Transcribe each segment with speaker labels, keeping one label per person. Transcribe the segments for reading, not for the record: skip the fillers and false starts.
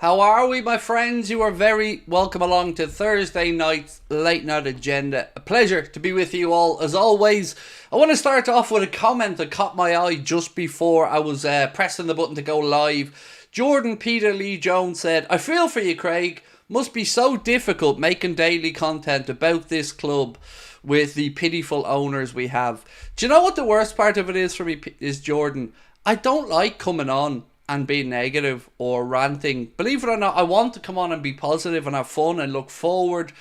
Speaker 1: How are we, my friends? You are very welcome along to Thursday night's late night agenda. A pleasure to be with you all as always. I want to start off with a comment that caught my eye just before I was pressing the button to go live. Jordan Peter Lee Jones said, "I feel for you, Craig. Must be so difficult making daily content about this club with the pitiful owners we have." Do you know what the worst part of it is for me, is Jordan? I don't like coming on and being negative or ranting. Believe it or not, I want to come on and be positive and have fun and look forward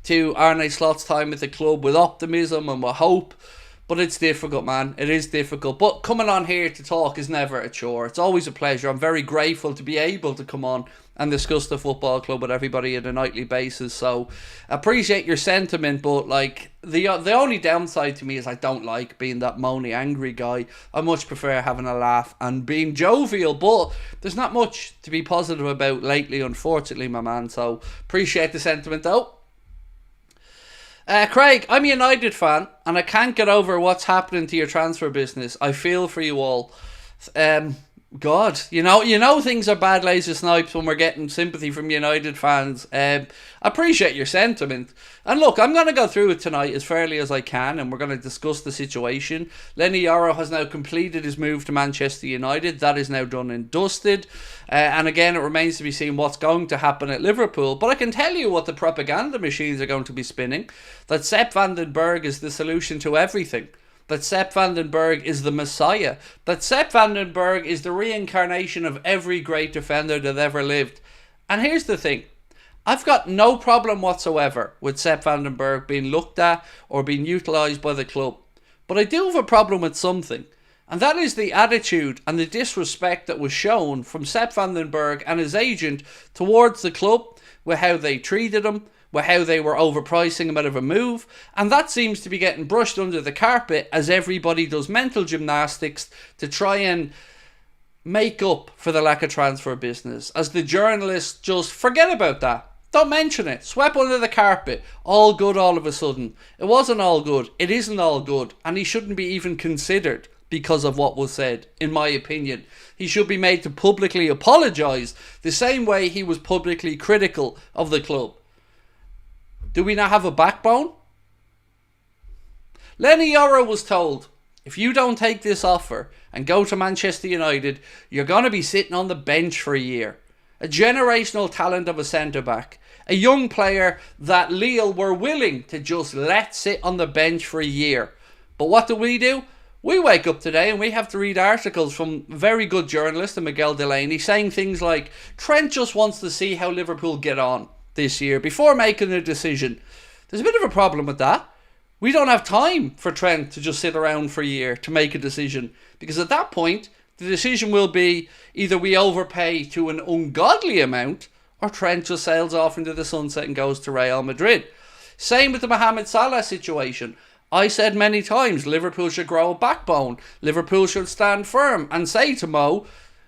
Speaker 1: to Arne Slot's time with the club with optimism and with hope. But it's difficult, man. It is difficult. But coming on here to talk is never a chore. It's always a pleasure. I'm very grateful to be able to come on and discuss the football club with everybody on a nightly basis. So appreciate your sentiment, but like the only downside to me is I don't like being that moany, angry guy. I much prefer having a laugh and being jovial, but there's not much to be positive about lately, unfortunately, my man. So appreciate the sentiment though. Craig, I'm a United fan and I can't get over what's happening to your transfer business. I feel for you all. God, you know things are bad, laser snipes, when we're getting sympathy from United fans. I appreciate your sentiment. And look, I'm going to go through it tonight as fairly as I can, and we're going to discuss the situation. Leny Yoro has now completed his move to Manchester United. That is now done and dusted. And again, it remains to be seen what's going to happen at Liverpool. But I can tell you what the propaganda machines are going to be spinning. That Sepp van den Berg is the solution to everything. That Sepp van den Berg is the Messiah. That Sepp van den Berg is the reincarnation of every great defender that ever lived. And here's the thing. I've got no problem whatsoever with Sepp van den Berg being looked at or being utilised by the club. But I do have a problem with something. And that is the attitude and the disrespect that was shown from Sepp van den Berg and his agent towards the club, with how they treated him, with how they were overpricing him out of a move, and that seems to be getting brushed under the carpet as everybody does mental gymnastics to try and make up for the lack of transfer business, as the journalists just forget about that. Don't mention it. Swept under the carpet. All good all of a sudden. It wasn't all good. It isn't all good, and he shouldn't be even considered because of what was said, in my opinion. He should be made to publicly apologise the same way he was publicly critical of the club. Do we not have a backbone? Leny Yoro was told, if you don't take this offer and go to Manchester United, you're going to be sitting on the bench for a year. A generational talent of a centre-back. A young player that Lille were willing to just let sit on the bench for a year. But what do? We wake up today and we have to read articles from very good journalist Miguel Delaney saying things like, Trent just wants to see how Liverpool get on this year before making a decision. There's a bit of a problem with that. We don't have time for Trent to just sit around for a year to make a decision, because at that point the decision will be either we overpay to an ungodly amount or Trent just sails off into the sunset and goes to Real Madrid. Same with the Mohamed Salah situation. I said many times Liverpool should grow a backbone. Liverpool should stand firm and say to Mo,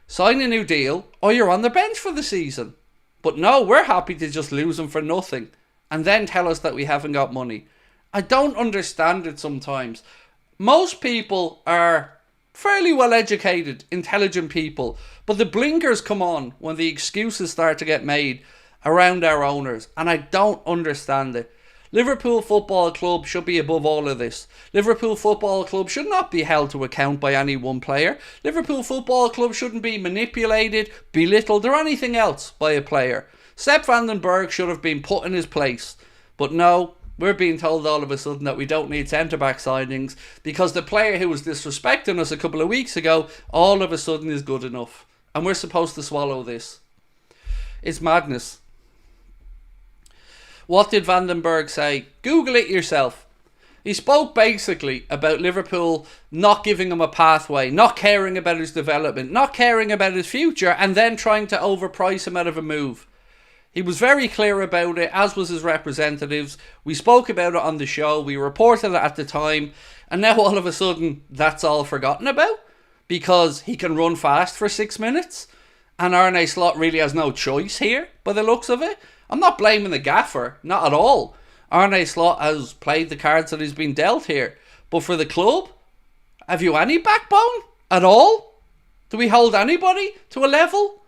Speaker 1: sign a new deal or you're on the bench for the season. But no, we're happy to just lose him for nothing and then tell us that we haven't got money. I don't understand it sometimes. Most people are fairly well educated, intelligent people, but the blinkers come on when the excuses start to get made around our owners, and I don't understand it. Liverpool Football Club should be above all of this. Liverpool Football Club should not be held to account by any one player. Liverpool Football Club shouldn't be manipulated, belittled or anything else by a player. Sepp van den Berg should have been put in his place. But no, we're being told all of a sudden that we don't need centre-back signings because the player who was disrespecting us a couple of weeks ago all of a sudden is good enough. And we're supposed to swallow this. It's madness. What did Van den Berg say? Google it yourself. He spoke basically about Liverpool not giving him a pathway, not caring about his development, not caring about his future, and then trying to overprice him out of a move. He was very clear about it, as was his representatives. We spoke about it on the show, we reported it at the time, and now all of a sudden that's all forgotten about because he can run fast for 6 minutes and Arne Slot really has no choice here by the looks of it. I'm not blaming the gaffer, not at all. Arne Slot has played the cards that he's been dealt here. But for the club, have you any backbone at all? Do we hold anybody to a level?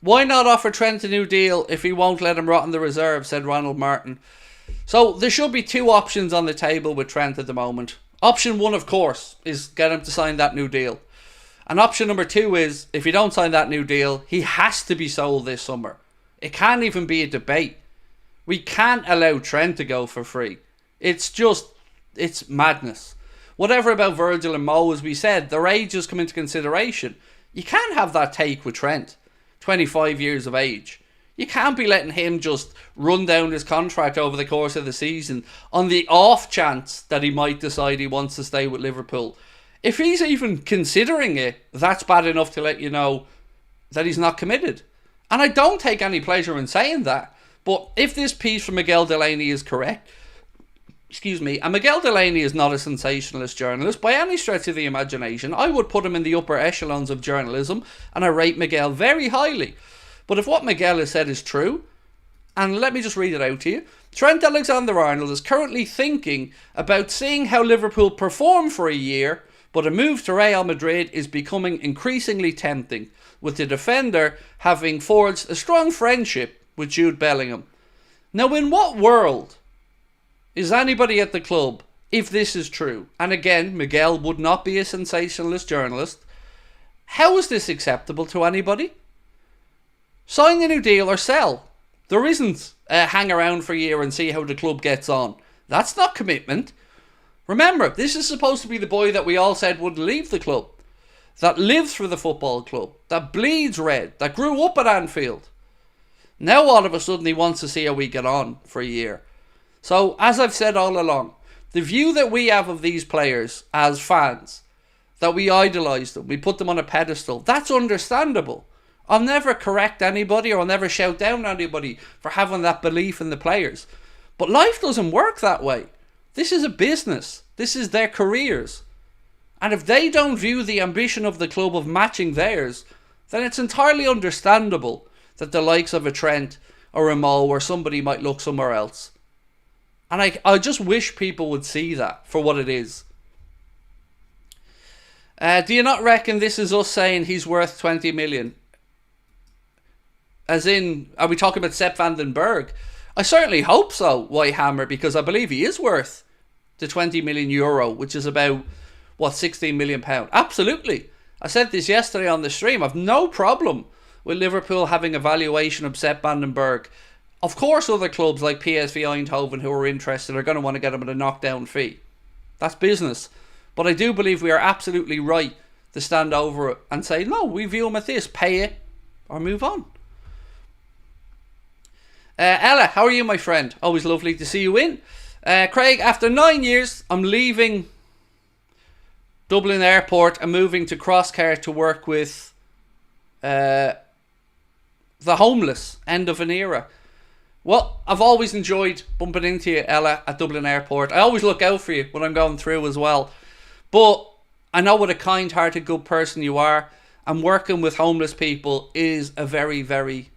Speaker 1: Why not offer Trent a new deal if he won't let him rot in the reserve, said Ronald Martin. So there should be two options on the table with Trent at the moment. Option one, of course, is get him to sign that new deal. And option number two is, if you don't sign that new deal, he has to be sold this summer. It can't even be a debate. We can't allow Trent to go for free. It's madness. Whatever about Virgil and Mo, as we said, their ages come into consideration. You can't have that take with Trent, 25 years of age. You can't be letting him just run down his contract over the course of the season on the off chance that he might decide he wants to stay with Liverpool. If he's even considering it, that's bad enough to let you know that he's not committed. And I don't take any pleasure in saying that. But if this piece from Miguel Delaney is correct, and Miguel Delaney is not a sensationalist journalist by any stretch of the imagination, I would put him in the upper echelons of journalism, and I rate Miguel very highly. But if what Miguel has said is true, and let me just read it out to you. Trent Alexander-Arnold is currently thinking about seeing how Liverpool perform for a year, but a move to Real Madrid is becoming increasingly tempting, with the defender having forged a strong friendship with Jude Bellingham. Now, in what world is anybody at the club, if this is true, and again, Miguel would not be a sensationalist journalist, how is this acceptable to anybody? Sign a new deal or sell. There isn't hang around for a year and see how the club gets on. That's not commitment. Remember, this is supposed to be the boy that we all said would leave the club, that lives for the football club, that bleeds red, that grew up at Anfield. Now all of a sudden he wants to see how we get on for a year. So, as I've said all along, the view that we have of these players as fans, that we idolise them, we put them on a pedestal, that's understandable. I'll never correct anybody or I'll never shout down anybody for having that belief in the players. But life doesn't work that way. This is a business. This is their careers. And if they don't view the ambition of the club of matching theirs, then it's entirely understandable that the likes of a Trent or a Mo or somebody might look somewhere else. And I just wish people would see that for what it is. Do you not reckon this is us saying he's worth 20 million? As in, are we talking about Sepp van den Berg? I certainly hope so, Whitehammer, because I believe he is worth the 20 million euro, which is about, 16 million pound. Absolutely. I said this yesterday on the stream. I've no problem with Liverpool having a valuation of Sepp van den Berg. Of course, other clubs like PSV Eindhoven who are interested are going to want to get him at a knockdown fee. That's business. But I do believe we are absolutely right to stand over it and say, no, we view him at this. Pay it or move on. Ella, how are you, my friend? Always lovely to see you in. Craig, after 9 years, I'm leaving Dublin Airport and moving to Crosscar to work with the homeless. End of an era. Well, I've always enjoyed bumping into you, Ella, at Dublin Airport. I always look out for you when I'm going through as well. But I know what a kind-hearted, good person you are. And working with homeless people is a very, very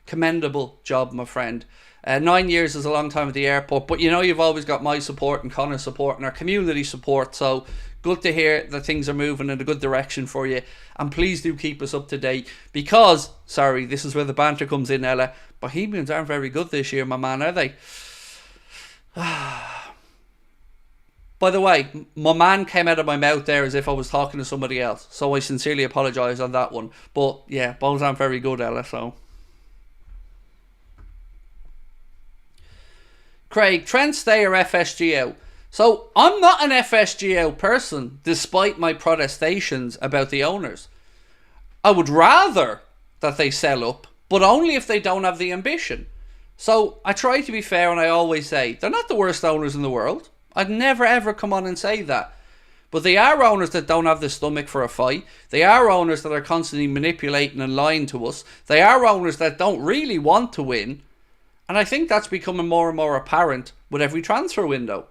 Speaker 1: commendable job, my friend. 9 years is a long time at the airport, but you know you've always got my support and Connor's support and our community support, so good to hear that things are moving in a good direction for you. And please do keep us up to date, because, sorry, this is where the banter comes in, Ella, Bohemians aren't very good this year, my man, are they? By the way, my man came out of my mouth there as if I was talking to somebody else, so I sincerely apologise on that one. But yeah, Bohs aren't very good, Ella, so... Craig, Trent stay or FSG out? So, I'm not an FSG out person, despite my protestations about the owners. I would rather that they sell up, but only if they don't have the ambition. So, I try to be fair, and I always say, they're not the worst owners in the world. I'd never ever come on and say that. But they are owners that don't have the stomach for a fight. They are owners that are constantly manipulating and lying to us. They are owners that don't really want to win. And I think that's becoming more and more apparent with every transfer window.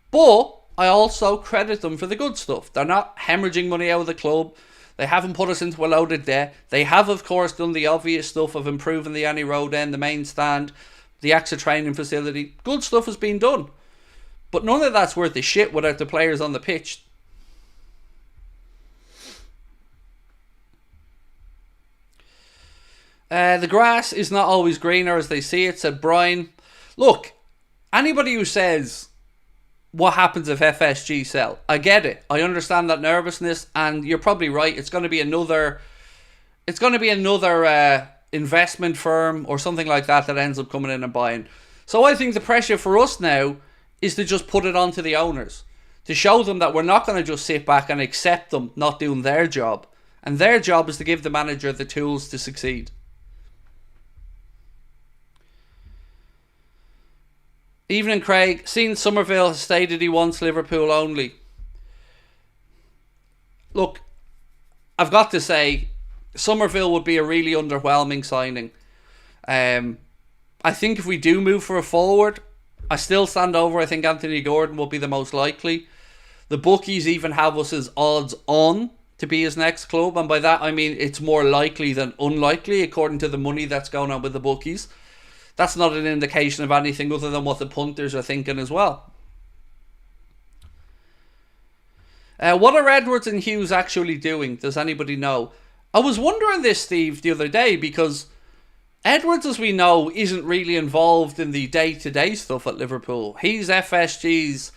Speaker 1: But I also credit them for the good stuff. They're not hemorrhaging money out of the club. They haven't put us into a load of debt. They have, of course, done the obvious stuff of improving the Annie Road end, the main stand, the AXA training facility. Good stuff has been done. But none of that's worth a shit without the players on the pitch. The grass is not always greener as they see it, said Brian. Look, anybody who says what happens if FSG sell, I get it. I understand that nervousness, and you're probably right. It's going to be another investment firm or something like that ends up coming in and buying. So I think the pressure for us now is to just put it onto the owners, to show them that we're not going to just sit back and accept them not doing their job. And their job is to give the manager the tools to succeed. Evening, Craig. Seen Somerville has stated he wants Liverpool only. Look, I've got to say, Somerville would be a really underwhelming signing. I think if we do move for a forward, I still stand over. I think Anthony Gordon will be the most likely. The bookies even have us as odds on to be his next club, and by that I mean it's more likely than unlikely according to the money that's going on with the bookies. That's not an indication of anything other than what the punters are thinking as well. What are Edwards and Hughes actually doing? Does anybody know? I was wondering this, Steve, the other day, because Edwards, as we know, isn't really involved in the day-to-day stuff at Liverpool. He's FSG's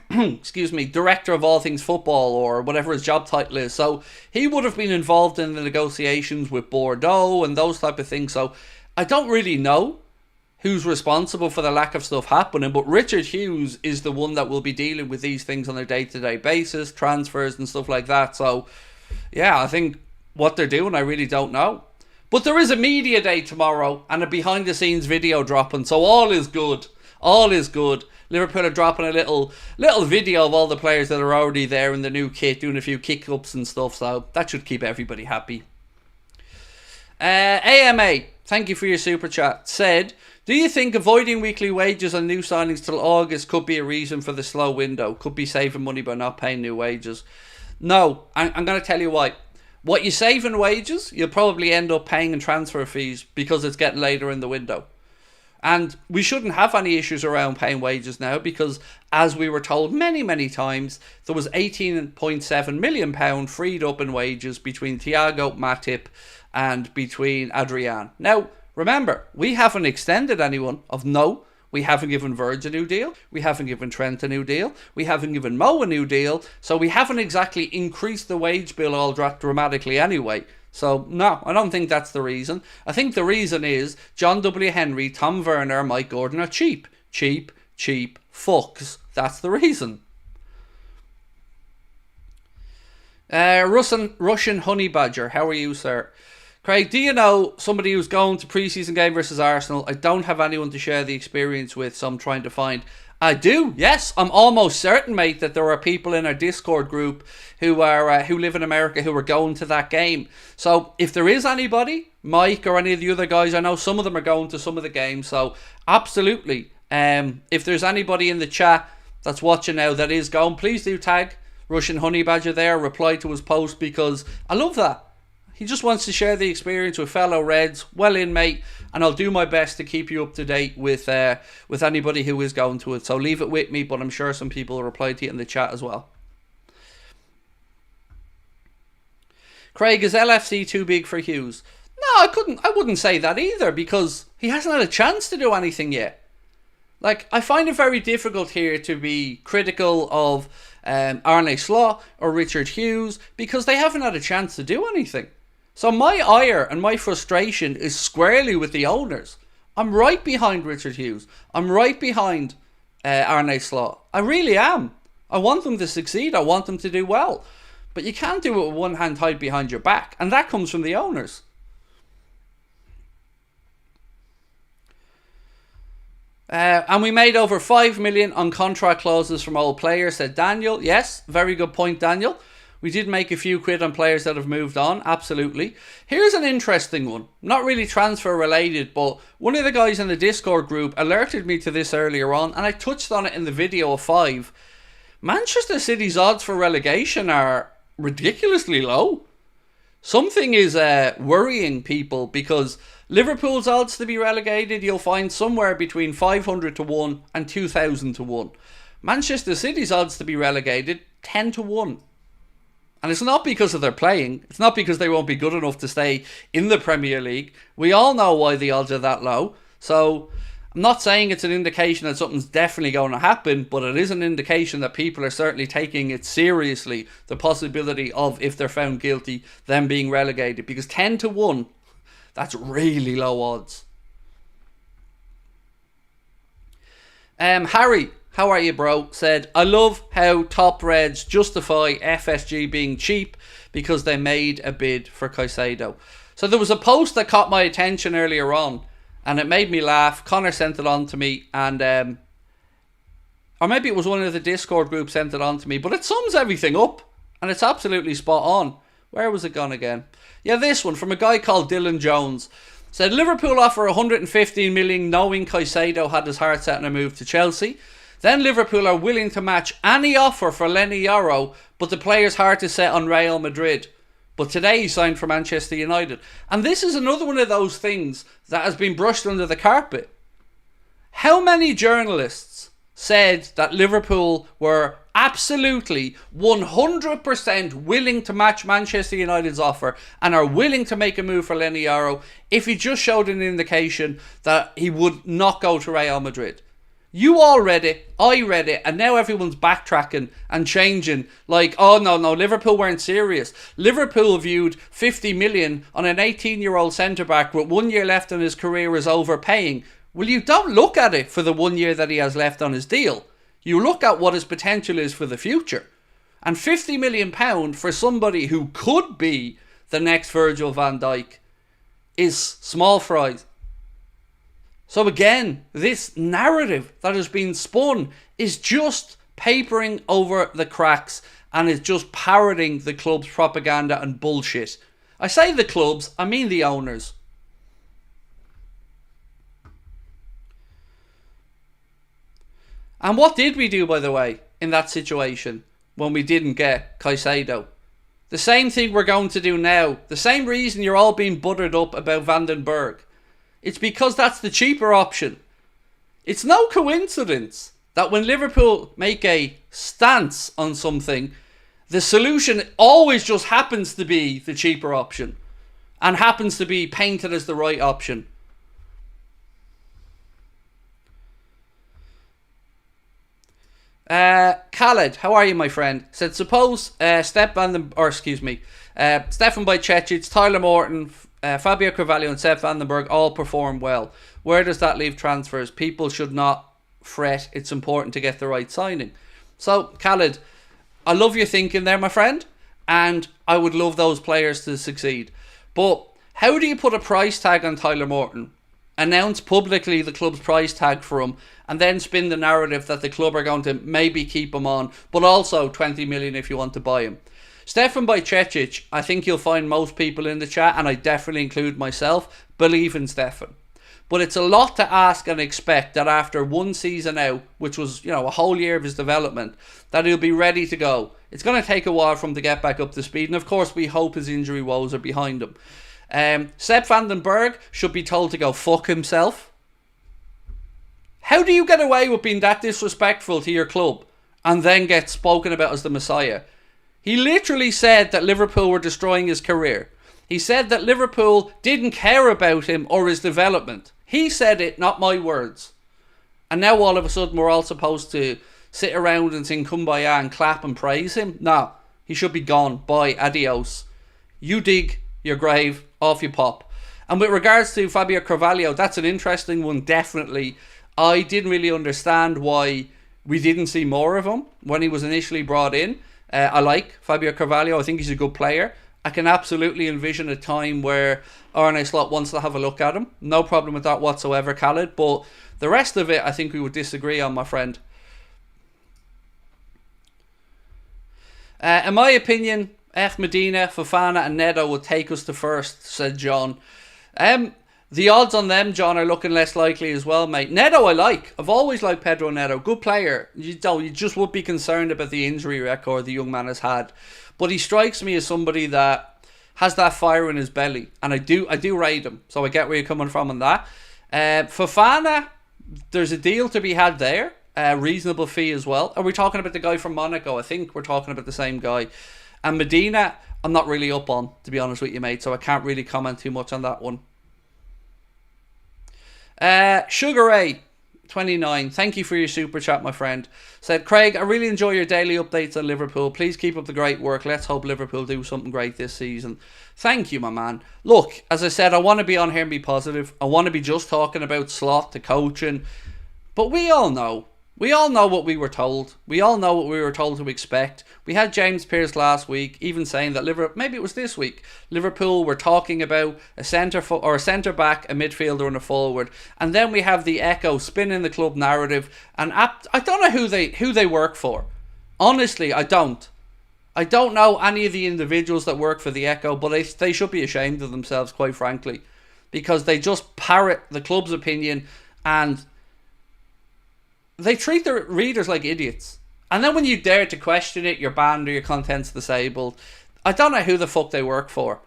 Speaker 1: excuse me, director of all things football, or whatever his job title is. So he would have been involved in the negotiations with Bordeaux and those type of things. So I don't really know who's responsible for the lack of stuff happening, but Richard Hughes is the one that will be dealing with these things on a day-to-day basis, transfers and stuff like that. So yeah, I think what they're doing, I really don't know. But there is a media day tomorrow and a behind-the-scenes video dropping, so all is good. All is good. Liverpool are dropping a little video of all the players that are already there in the new kit, doing a few kick-ups and stuff, so that should keep everybody happy. AMA, thank you for your super chat, said, do you think avoiding weekly wages on new signings till August could be a reason for the slow window? Could be saving money by not paying new wages? No, I'm going to tell you why. What you save in wages, you'll probably end up paying in transfer fees because it's getting later in the window. And we shouldn't have any issues around paying wages now because, as we were told many, many times, there was £18.7 million freed up in wages between Thiago, Matip and between Adrian. Now, remember, we haven't extended anyone of note. We haven't given Verge a new deal. We haven't given Trent a new deal. We haven't given Mo a new deal. So we haven't exactly increased the wage bill all dramatically anyway. So, no, I don't think that's the reason. I think the reason is John W. Henry, Tom Werner, Mike Gordon are cheap. Cheap fucks. That's the reason. Russian Honey Badger, how are you, sir? Craig, do you know somebody who's going to pre-season game versus Arsenal? I don't have anyone to share the experience with, so I'm trying to find. I do, yes. I'm almost certain, mate, that there are people in our Discord group who live in America who are going to that game. So if there is anybody, Mike or any of the other guys, I know some of them are going to some of the games. So absolutely, if there's anybody in the chat that's watching now that is going, please do tag Russian Honey Badger there, reply to his post, because I love that. He just wants to share the experience with fellow Reds. Well in, mate. And I'll do my best to keep you up to date with anybody who is going to it. So leave it with me, but I'm sure some people will reply to you in the chat as well. Craig, is LFC too big for Hughes? No, I wouldn't say that either, because he hasn't had a chance to do anything yet. Like, I find it very difficult here to be critical of Arne Slot or Richard Hughes, because they haven't had a chance to do anything. So my ire and my frustration is squarely with the owners. I'm right behind Richard Hughes. I'm right behind Arne Slot. I really am. I want them to succeed. I want them to do well. But you can't do it with one hand tied behind your back. And that comes from the owners. And we made over 5 million on contract clauses from old players, said Daniel. Yes, very good point, Daniel. We did make a few quid on players that have moved on, absolutely. Here's an interesting one. Not really transfer related, but one of the guys in the Discord group alerted me to this earlier on, and I touched on it in the video of 5. Manchester City's odds for relegation are ridiculously low. Something is worrying people, because Liverpool's odds to be relegated, you'll find somewhere between 500 to 1 and 2,000 to 1. Manchester City's odds to be relegated, 10 to 1. And it's not because of their playing. It's not because they won't be good enough to stay in the Premier League. We all know why the odds are that low. So I'm not saying it's an indication that something's definitely going to happen, but it is an indication that people are certainly taking it seriously, the possibility of, if they're found guilty, them being relegated. Because 10-1, that's really low odds. Harry, how are you, bro? Said, I love how top Reds justify FSG being cheap because they made a bid for Caicedo. So there was a post that caught my attention earlier on, and it made me laugh. Connor sent it on to me, and or maybe it was one of the Discord groups sent it on to me, but it sums everything up, and it's absolutely spot on. Where was it gone again? Yeah, this one from a guy called Dylan Jones. Said, Liverpool offer 115 million knowing Caicedo had his heart set on a move to Chelsea. Then Liverpool are willing to match any offer for Leny Yoro, but the player's heart is set on Real Madrid. But today he signed for Manchester United. And this is another one of those things that has been brushed under the carpet. How many journalists said that Liverpool were absolutely 100% willing to match Manchester United's offer and are willing to make a move for Leny Yoro if he just showed an indication that he would not go to Real Madrid? You all read it, I read it, and now everyone's backtracking and changing. Like, oh no, Liverpool weren't serious. Liverpool viewed 50 million on an 18-year-old centre-back with 1 year left on his career as overpaying. Well, you don't look at it for the 1 year that he has left on his deal. You look at what his potential is for the future. And £50 million for somebody who could be the next Virgil van Dijk is small fries. So again, this narrative that has been spun is just papering over the cracks and is just parroting the club's propaganda and bullshit. I say the clubs, I mean the owners. And what did we do, by the way, in that situation when we didn't get Caicedo? The same thing we're going to do now. The same reason you're all being buttered up about Berg. It's because that's the cheaper option. It's no coincidence that when Liverpool make a stance on something, the solution always just happens to be the cheaper option and happens to be painted as the right option. Khaled, how are you, my friend? Said, suppose Stefan by Cecic, Tyler Morton, Fabio Carvalho and Sepp van den Berg all perform well. Where does that leave transfers? People should not fret. It's important to get the right signing. So, Khaled, I love your thinking there, my friend, and I would love those players to succeed. But how do you put a price tag on Tyler Morton, announce publicly the club's price tag for him, and then spin the narrative that the club are going to maybe keep him on, but also 20 million if you want to buy him? Stefan by Cecic, I think you'll find most people in the chat, and I definitely include myself, believe in Stefan. But it's a lot to ask and expect that after one season out, which was, a whole year of his development, that he'll be ready to go. It's going to take a while for him to get back up to speed, and of course we hope his injury woes are behind him. Sepp van den Berg should be told to go fuck himself. How do you get away with being that disrespectful to your club and then get spoken about as the Messiah? He literally said that Liverpool were destroying his career. He said that Liverpool didn't care about him or his development. He said it, not my words. And now all of a sudden we're all supposed to sit around and sing Kumbaya and clap and praise him? No, he should be gone. Bye, adios. You dig your grave, off you pop. And with regards to Fabio Carvalho, that's an interesting one, definitely. I didn't really understand why we didn't see more of him when he was initially brought in. I like Fabio Carvalho. I think he's a good player. I can absolutely envision a time where Arne Slot wants to have a look at him. No problem with that whatsoever, Khaled. But the rest of it, I think we would disagree on, my friend. In my opinion, Medina, Fofana and Neto will take us to first, said John. The odds on them, John, are looking less likely as well, mate. Neto I like. I've always liked Pedro Neto. Good player. You just would be concerned about the injury record the young man has had. But he strikes me as somebody that has that fire in his belly. And I do rate him. So I get where you're coming from on that. Fofana, there's a deal to be had there. Reasonable fee as well. Are we talking about the guy from Monaco? I think we're talking about the same guy. And Medina, I'm not really up on, to be honest with you, mate, so I can't really comment too much on that one. Sugar Ray 29, thank you for your super chat, my friend. Said, Craig, I really enjoy your daily updates on Liverpool. Please keep up the great work. Let's hope Liverpool do something great this season. Thank you, my man. Look, as I said, I want to be on here and be positive. I want to be just talking about Slot, the coaching. But we all know. We all know what we were told. We all know what we were told to expect. We had James Pearce last week even saying that Liverpool, maybe it was this week, Liverpool were talking about a centre back, a midfielder and a forward. And then we have the Echo spinning the club narrative. And I don't know who they work for. Honestly, I don't. I don't know any of the individuals that work for the Echo, but they should be ashamed of themselves, quite frankly. Because they just parrot the club's opinion and they treat their readers like idiots. And then when you dare to question it, you're banned or your content's disabled. I don't know who the fuck they work for.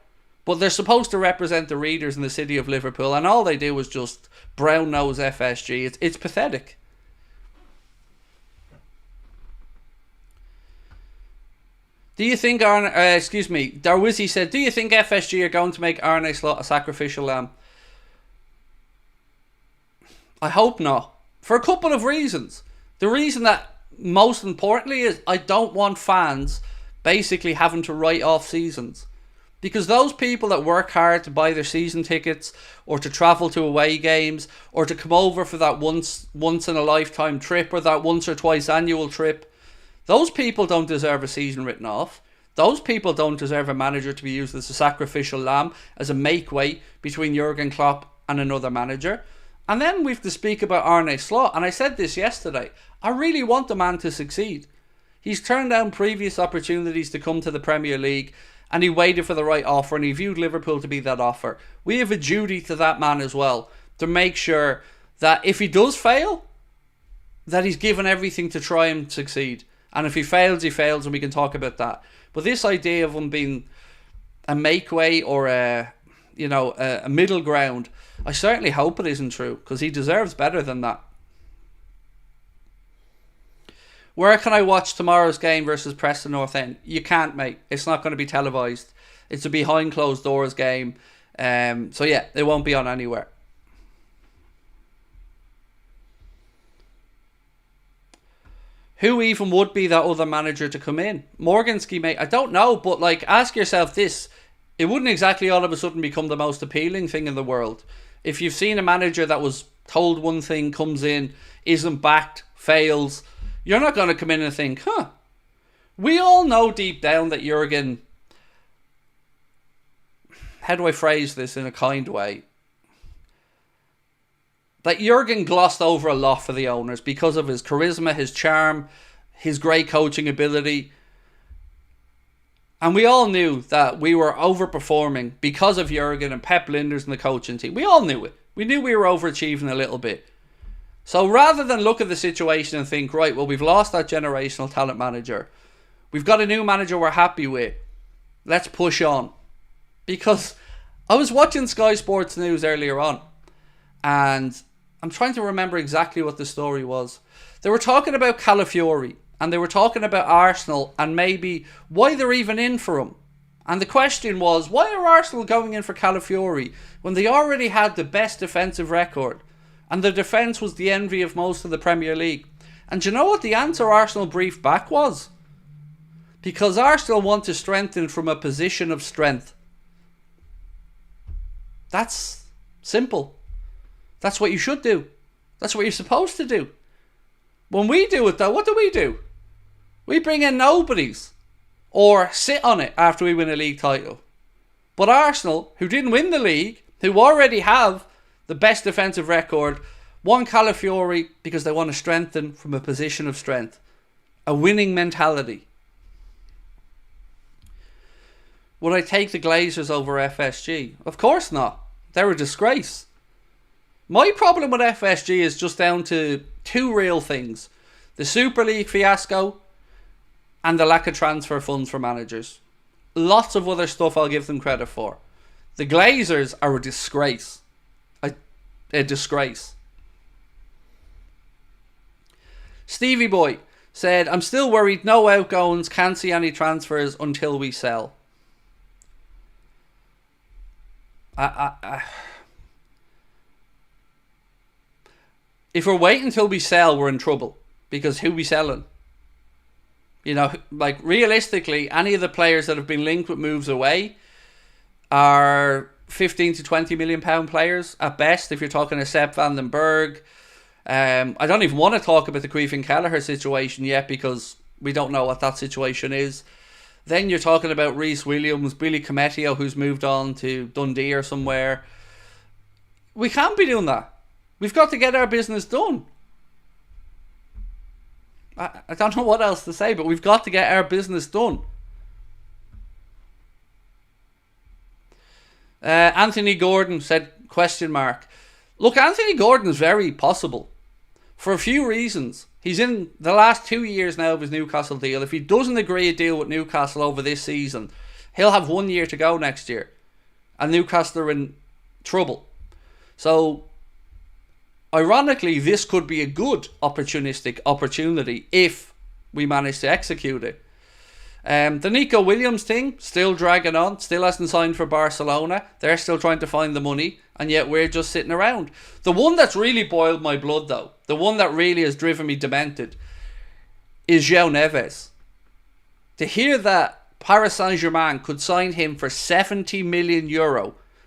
Speaker 1: But they're supposed to represent the readers in the city of Liverpool. And all they do is just brown nose FSG. It's pathetic. Do you think Darwizzi said, do you think FSG are going to make Arne Slot a sacrificial lamb? I hope not. For a couple of reasons. The reason that most importantly is I don't want fans basically having to write off seasons. Because those people that work hard to buy their season tickets or to travel to away games or to come over for that once in a lifetime trip or that once or twice annual trip, those people don't deserve a season written off. Those people don't deserve a manager to be used as a sacrificial lamb, as a make-weight between Jurgen Klopp and another manager. And then we have to speak about Arne Slot. And I said this yesterday. I really want the man to succeed. He's turned down previous opportunities to come to the Premier League. And he waited for the right offer. And he viewed Liverpool to be that offer. We have a duty to that man as well. To make sure that if he does fail, that he's given everything to try and succeed. And if he fails, he fails. And we can talk about that. But this idea of him being a make-way or a middle ground, I certainly hope it isn't true, because he deserves better than that. Where can I watch tomorrow's game versus Preston North End? You can't, mate. It's not going to be televised. It's a behind closed doors game. So yeah, it won't be on anywhere. Who even would be that other manager to come in? Morganski, mate. I don't know, but ask yourself this. It wouldn't exactly all of a sudden become the most appealing thing in the world. If you've seen a manager that was told one thing, comes in, isn't backed, fails, you're not going to come in and think, we all know deep down that Jurgen, how do I phrase this in a kind way? That Jurgen glossed over a lot for the owners because of his charisma, his charm, his great coaching ability. And we all knew that we were overperforming because of Jurgen and Pep Linders and the coaching team. We all knew it. We knew we were overachieving a little bit. So rather than look at the situation and think, right, well, we've lost that generational talent manager. We've got a new manager we're happy with. Let's push on. Because I was watching Sky Sports News earlier on. And I'm trying to remember exactly what the story was. They were talking about Calafiori. And they were talking about Arsenal and maybe why they're even in for him. And the question was, why are Arsenal going in for Calafiori when they already had the best defensive record? And the defence was the envy of most of the Premier League. And do you know what the answer Arsenal briefed back was? Because Arsenal want to strengthen from a position of strength. That's simple. That's what you should do. That's what you're supposed to do. When we do it though, what do? We bring in nobodies or sit on it after we win a league title. But Arsenal, who didn't win the league, who already have the best defensive record, want Calafiori because they want to strengthen from a position of strength. A winning mentality. Would I take the Glazers over FSG? Of course not. They're a disgrace. My problem with FSG is just down to two real things. The Super League fiasco and the lack of transfer funds for managers. Lots of other stuff I'll give them credit for. The Glazers are a disgrace. A disgrace. Stevie Boy. said, I'm still worried, no outgoings, can't see any transfers until we sell. If we're waiting until we sell, we're in trouble. Because who we selling? You know, like realistically, any of the players that have been linked with moves away are 15 to 20 million pound players at best. If you're talking a Sepp van den Berg, I don't even want to talk about the Caoimhin Kelleher situation yet because we don't know what that situation is. Then you're talking about Reece Williams, Billy Cometio, who's moved on to Dundee or somewhere. We can't be doing that. We've got to get our business done. I don't know what else to say, but we've got to get our business done. Anthony Gordon said, question mark. Look, Anthony Gordon is very possible for a few reasons. He's in the last 2 years now of his Newcastle deal. If he doesn't agree a deal with Newcastle over this season, he'll have 1 year to go next year. And Newcastle are in trouble. So, ironically, this could be a good opportunistic opportunity if we manage to execute it. The Nico Williams thing, still dragging on, still hasn't signed for Barcelona. They're still trying to find the money, and yet we're just sitting around. The one that's really boiled my blood, though, the one that really has driven me demented, is João Neves. To hear that Paris Saint-Germain could sign him for €70 million,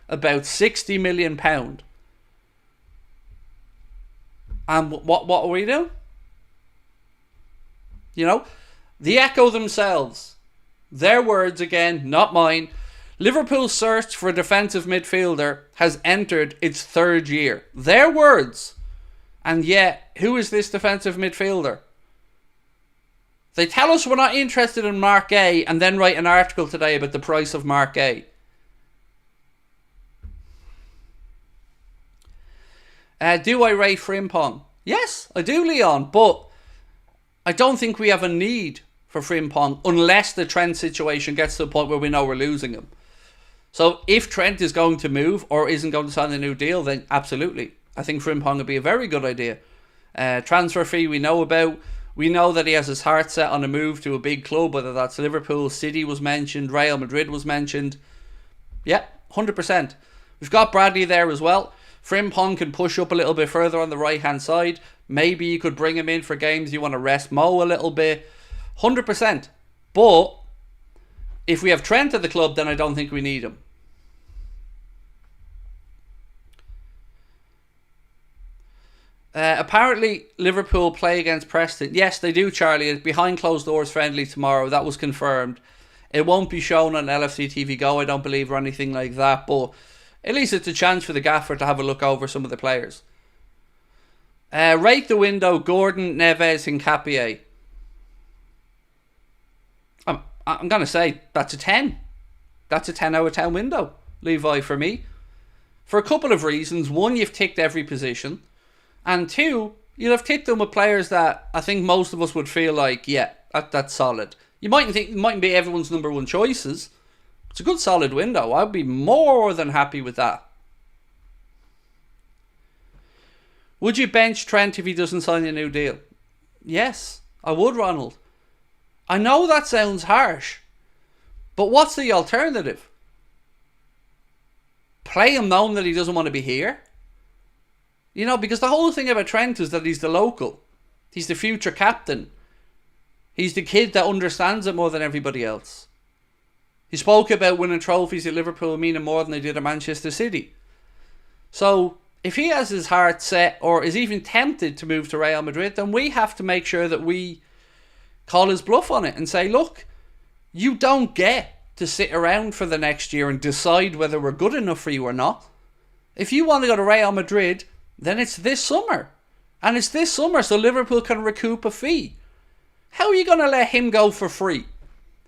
Speaker 1: about £60 million, and what are we doing? You know, the Echo themselves, their words again, not mine. Liverpool's search for a defensive midfielder has entered its 3rd year. Their words. And yet, who is this defensive midfielder? They tell us we're not interested in Mark Gay and then write an article today about the price of Mark Gay. Do I rate Frimpong? Yes, I do, Leon, but I don't think we have a need for Frimpong unless the Trent situation gets to the point where we know we're losing him. So if Trent is going to move or isn't going to sign a new deal, then absolutely. I think Frimpong would be a very good idea. Transfer fee we know about. We know that he has his heart set on a move to a big club, whether that's Liverpool, City was mentioned, Real Madrid was mentioned. Yeah, 100%. We've got Bradley there as well. Frimpong can push up a little bit further on the right hand side. Maybe you could bring him in for games you want to rest Mo a little bit. 100%. But if we have Trent at the club, then I don't think we need him. Apparently Liverpool play against Preston. Yes, they do, Charlie. It's behind closed doors friendly tomorrow. That was confirmed. It won't be shown on LFC TV Go, I don't believe, or anything like that. But at least it's a chance for the gaffer to have a look over some of the players. Rate the window, Gordon, Neves, and Capier. I'm going to say that's a 10. That's a 10 out of 10 window, Levi, for me. For a couple of reasons. One, you've ticked every position. And two, you'll have ticked them with players that I think most of us would feel like, yeah, that's solid. You mightn't think it mightn't be everyone's number one choices. It's a good solid window. I'd be more than happy with that. Would you bench Trent if he doesn't sign a new deal? Yes, I would, Ronald. I know that sounds harsh, but what's the alternative? Play him knowing that he doesn't want to be here? You know, because the whole thing about Trent is that he's the local. He's the future captain. He's the kid that understands it more than everybody else. He spoke about winning trophies at Liverpool meaning more than they did at Manchester City. So, if he has his heart set or is even tempted to move to Real Madrid, then we have to make sure that we call his bluff on it and say, look, you don't get to sit around for the next year and decide whether we're good enough for you or not. If you want to go to Real Madrid, then it's this summer. And it's this summer so Liverpool can recoup a fee. How are you going to let him go for free?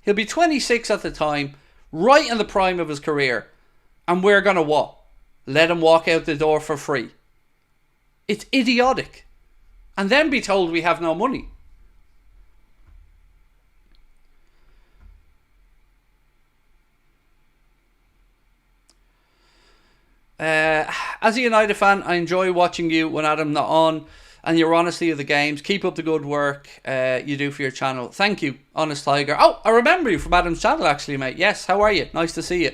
Speaker 1: He'll be 26 at the time, right in the prime of his career. And we're going to what? Let him walk out the door for free. It's idiotic. And then be told we have no money. As a United fan, I enjoy watching you when Adam's not on. and your honesty of the games. Keep up the good work you do for your channel. Thank you, Honest Tiger. Oh, I remember you from Adam's channel, actually, mate. Yes, how are you? Nice to see you.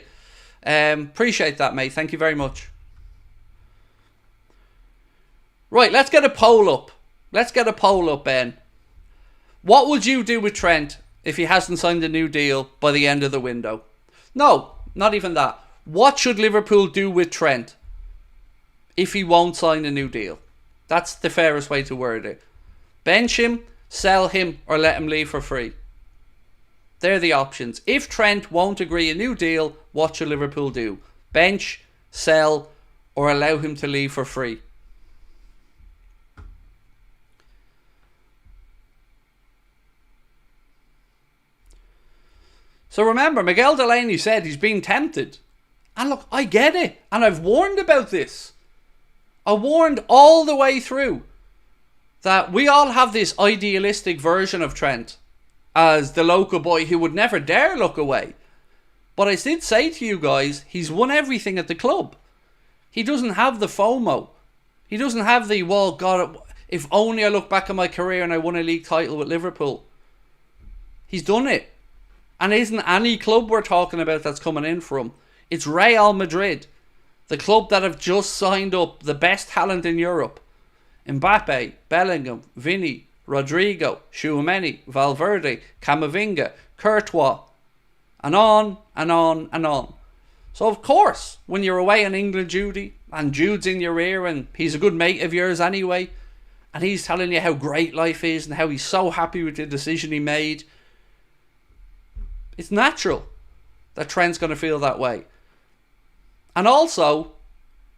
Speaker 1: Appreciate that, mate. Thank you very much. Right, let's get a poll up. Ben. What would you do with Trent if he hasn't signed a new deal by the end of the window? No, not even that. What should Liverpool do with Trent if he won't sign a new deal? That's the fairest way to word it. Bench him, sell him, or let him leave for free. They're the options. If Trent won't agree a new deal, what should Liverpool do? Bench, sell, or allow him to leave for free? So remember, Miguel Delaney said he's been tempted. And look, I get it. And I've warned about this. I warned all the way through that we all have this idealistic version of Trent as the local boy who would never dare look away. But I did say to you guys, he's won everything at the club. He doesn't have the FOMO. He doesn't have the, well, God, if only I look back at my career and I won a league title with Liverpool. He's done it. And it isn't any club we're talking about that's coming in for him. It's Real Madrid, the club that have just signed up the best talent in Europe. Mbappe, Bellingham, Vini, Rodrigo, Tchouaméni, Valverde, Camavinga, Courtois, and on and on and on. So of course, when you're away in England duty, and Jude's in your ear, and he's a good mate of yours anyway, and he's telling you how great life is, and how he's so happy with the decision he made, it's natural that Trent's going to feel that way. And also,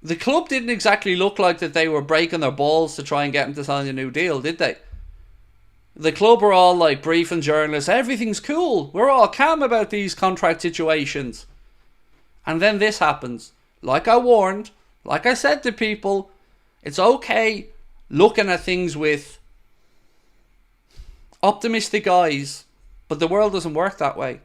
Speaker 1: the club didn't exactly look like that they were breaking their balls to try and get him to sign a new deal, did they? The club were all like briefing journalists, everything's cool, we're all calm about these contract situations. And then this happens. Like I warned, like I said to people, it's okay looking at things with optimistic eyes, but the world doesn't work that way.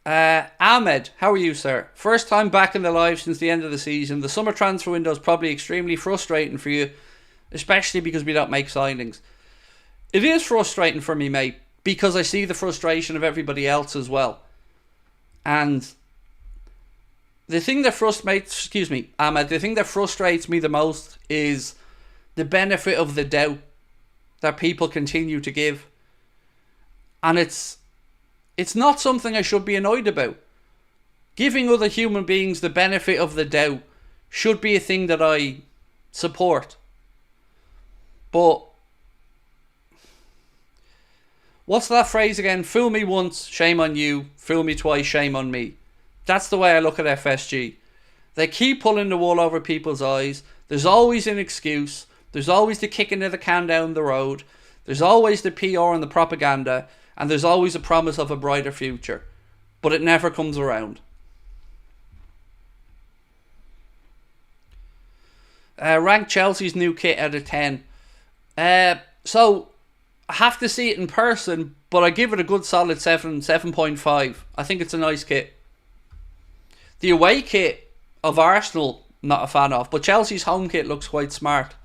Speaker 1: Ahmed, how are you, sir? First time back in the live since the end of the season. The summer transfer window is probably extremely frustrating for you, especially because we don't make signings. It is frustrating for me, mate, because I see the frustration of everybody else as well. And the thing that frustrates, Ahmed, the thing that frustrates me the most is the benefit of the doubt that people continue to give. And it's not something I should be annoyed about. Giving other human beings the benefit of the doubt should be a thing that I support. But what's that phrase again? Fool me once, shame on you. Fool me twice, shame on me. That's the way I look at FSG. They keep pulling the wool over people's eyes. There's always an excuse. There's always the kicking of the can down the road. There's always the PR and the propaganda. And there's always a promise of a brighter future. But it never comes around. Rank Chelsea's new kit out of 10. So, I have to see it in person, but I give it a good solid 7.5. I think it's a nice kit. The away kit of Arsenal, not a fan of, but Chelsea's home kit looks quite smart.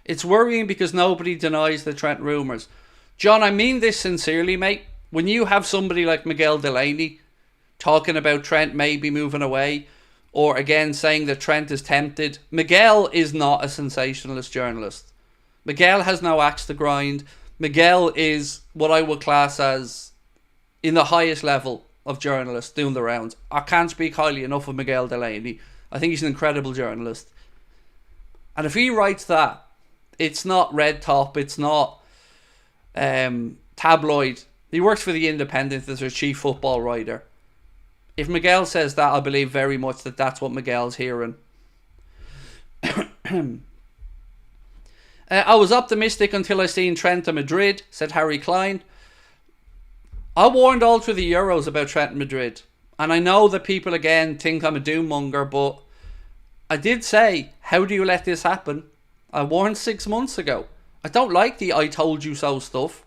Speaker 1: It's worrying because nobody denies the Trent rumours. John, I mean this sincerely, mate. When you have somebody like Miguel Delaney talking about Trent maybe moving away, or again saying that Trent is tempted, Miguel is not a sensationalist journalist. Miguel has no axe to grind. Miguel is what I would class as in the highest level of journalists doing the rounds. I can't speak highly enough of Miguel Delaney. I think he's an incredible journalist. And if he writes that, it's not red top, it's not tabloid. He works for the Independent as their chief football writer. If Miguel says that, I believe very much that that's what Miguel's hearing. I was optimistic until I seen Trent to Madrid, said Harry Klein. I warned all through the Euros about Trent and Madrid. And I know that people again think I'm a doom monger, but I did say, how do you let this happen? I warned 6 months ago. I don't like the I told you so stuff.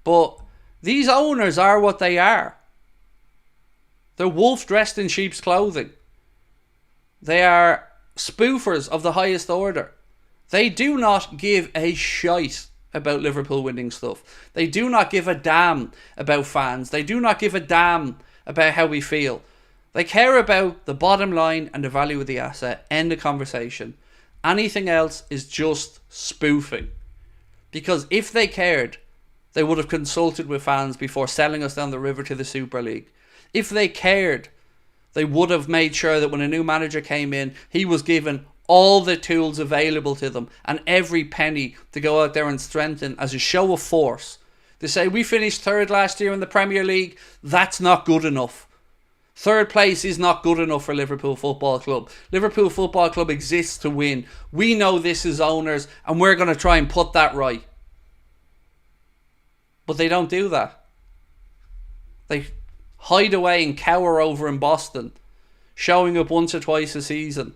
Speaker 1: But these owners are what they are. They're wolves dressed in sheep's clothing. They are spoofers of the highest order. They do not give a shite about Liverpool winning stuff. They do not give a damn about fans. They do not give a damn about how we feel. They care about the bottom line and the value of the asset. End of conversation. Anything else is just spoofing. Because if they cared, they would have consulted with fans before selling us down the river to the Super League. If they cared, they would have made sure that when a new manager came in, he was given all the tools available to them and every penny to go out there and strengthen as a show of force. They say, we finished third last year in the Premier League. That's not good enough. Third place is not good enough for Liverpool Football Club. Liverpool Football Club exists to win. We know this as owners and we're going to try and put that right. But they don't do that. They hide away and cower over in Boston, showing up once or twice a season.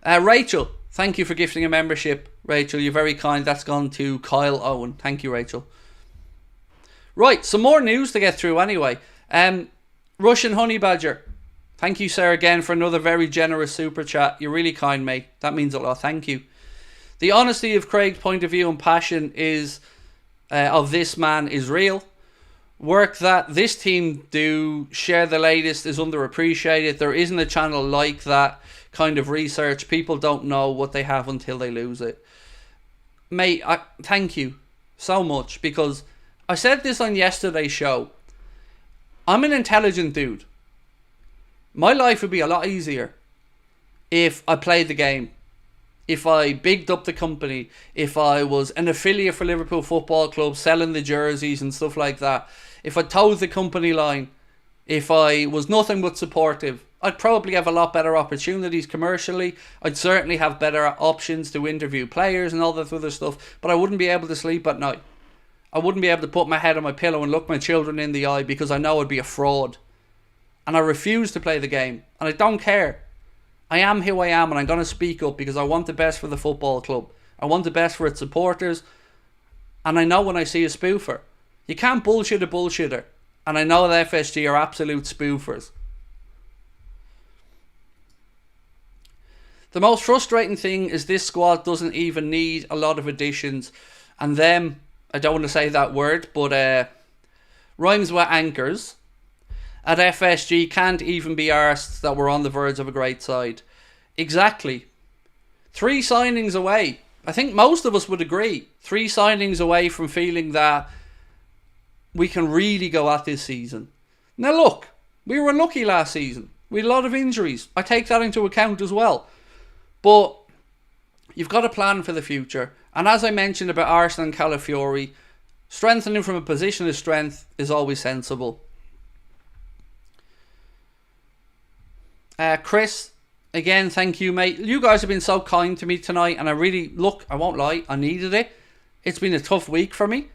Speaker 1: Rachel, thank you for gifting a membership. Rachel, you're very kind. That's gone to Kyle Owen. Thank you, Rachel. Right, some more news to get through anyway. Russian Honey Badger. Thank you, sir, again for another very generous super chat. You're really kind, mate. That means a lot. Thank you. The honesty of Craig's point of view and passion is of this man is real. Work that this team do, share the latest, is underappreciated. There isn't a channel like that kind of research. People don't know what they have until they lose it. Mate, thank you so much, because I said this on yesterday's show. I'm an intelligent dude. My life would be a lot easier if I played the game, if I bigged up the company, if I was an affiliate for Liverpool Football Club selling the jerseys and stuff like that, if I toed the company line, if I was nothing but supportive. I'd probably have a lot better opportunities commercially. I'd certainly have better options to interview players and all that other stuff, but I wouldn't be able to sleep at night. I wouldn't be able to put my head on my pillow and look my children in the eye because I know I'd be a fraud. And I refuse to play the game. And I don't care. I am who I am, and I'm going to speak up because I want the best for the football club. I want the best for its supporters. And I know when I see a spoofer. You can't bullshit a bullshitter. And I know that FSG are absolute spoofers. The most frustrating thing is this squad doesn't even need a lot of additions. And them, I don't want to say that word, but rhymes with anchors. At FSG can't even be arsed that we're on the verge of a great side. Exactly. 3 signings away. I think most of us would agree. 3 signings away from feeling that we can really go at this season. Now look, we were unlucky last season. We had a lot of injuries. I take that into account as well. But you've got a plan for the future. And as I mentioned about Arsenal and Calafiori, strengthening from a position of strength is always sensible. Chris, again, thank you, mate. You guys have been so kind to me tonight, and I really, look, I won't lie, I needed it. It's been a tough week for me.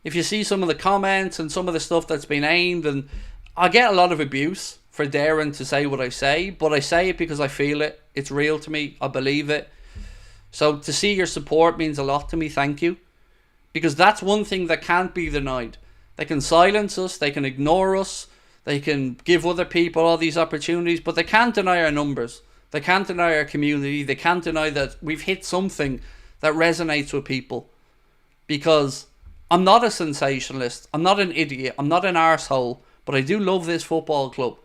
Speaker 1: If you see some of the comments and some of the stuff that's been aimed, and I get a lot of abuse for daring to say what I say, but I say it because I feel it. It's real to me. I believe it. So to see your support means a lot to me. Thank you. Because that's one thing that can't be denied. They can silence us. They can ignore us. They can give other people all these opportunities, but they can't deny our numbers. They can't deny our community. They can't deny that we've hit something that resonates with people. Because I'm not a sensationalist. I'm not an idiot. I'm not an arsehole. But I do love this football club.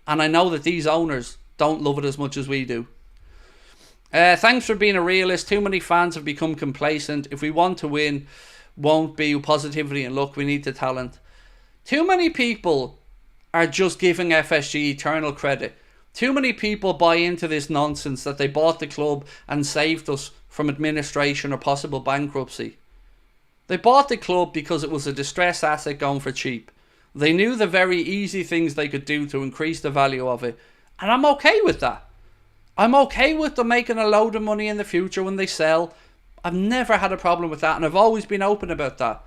Speaker 1: And I know that these owners don't love it as much as we do. Thanks for being a realist. Too many fans have become complacent. If we want to win, won't be positivity and luck. We need the talent. Too many people are just giving FSG eternal credit. Too many people buy into this nonsense that they bought the club and saved us from administration or possible bankruptcy. They bought the club because it was a distressed asset going for cheap. They knew the very easy things they could do to increase the value of it. And I'm okay with that. I'm okay with them making a load of money in the future when they sell. I've never had a problem with that, and I've always been open about that.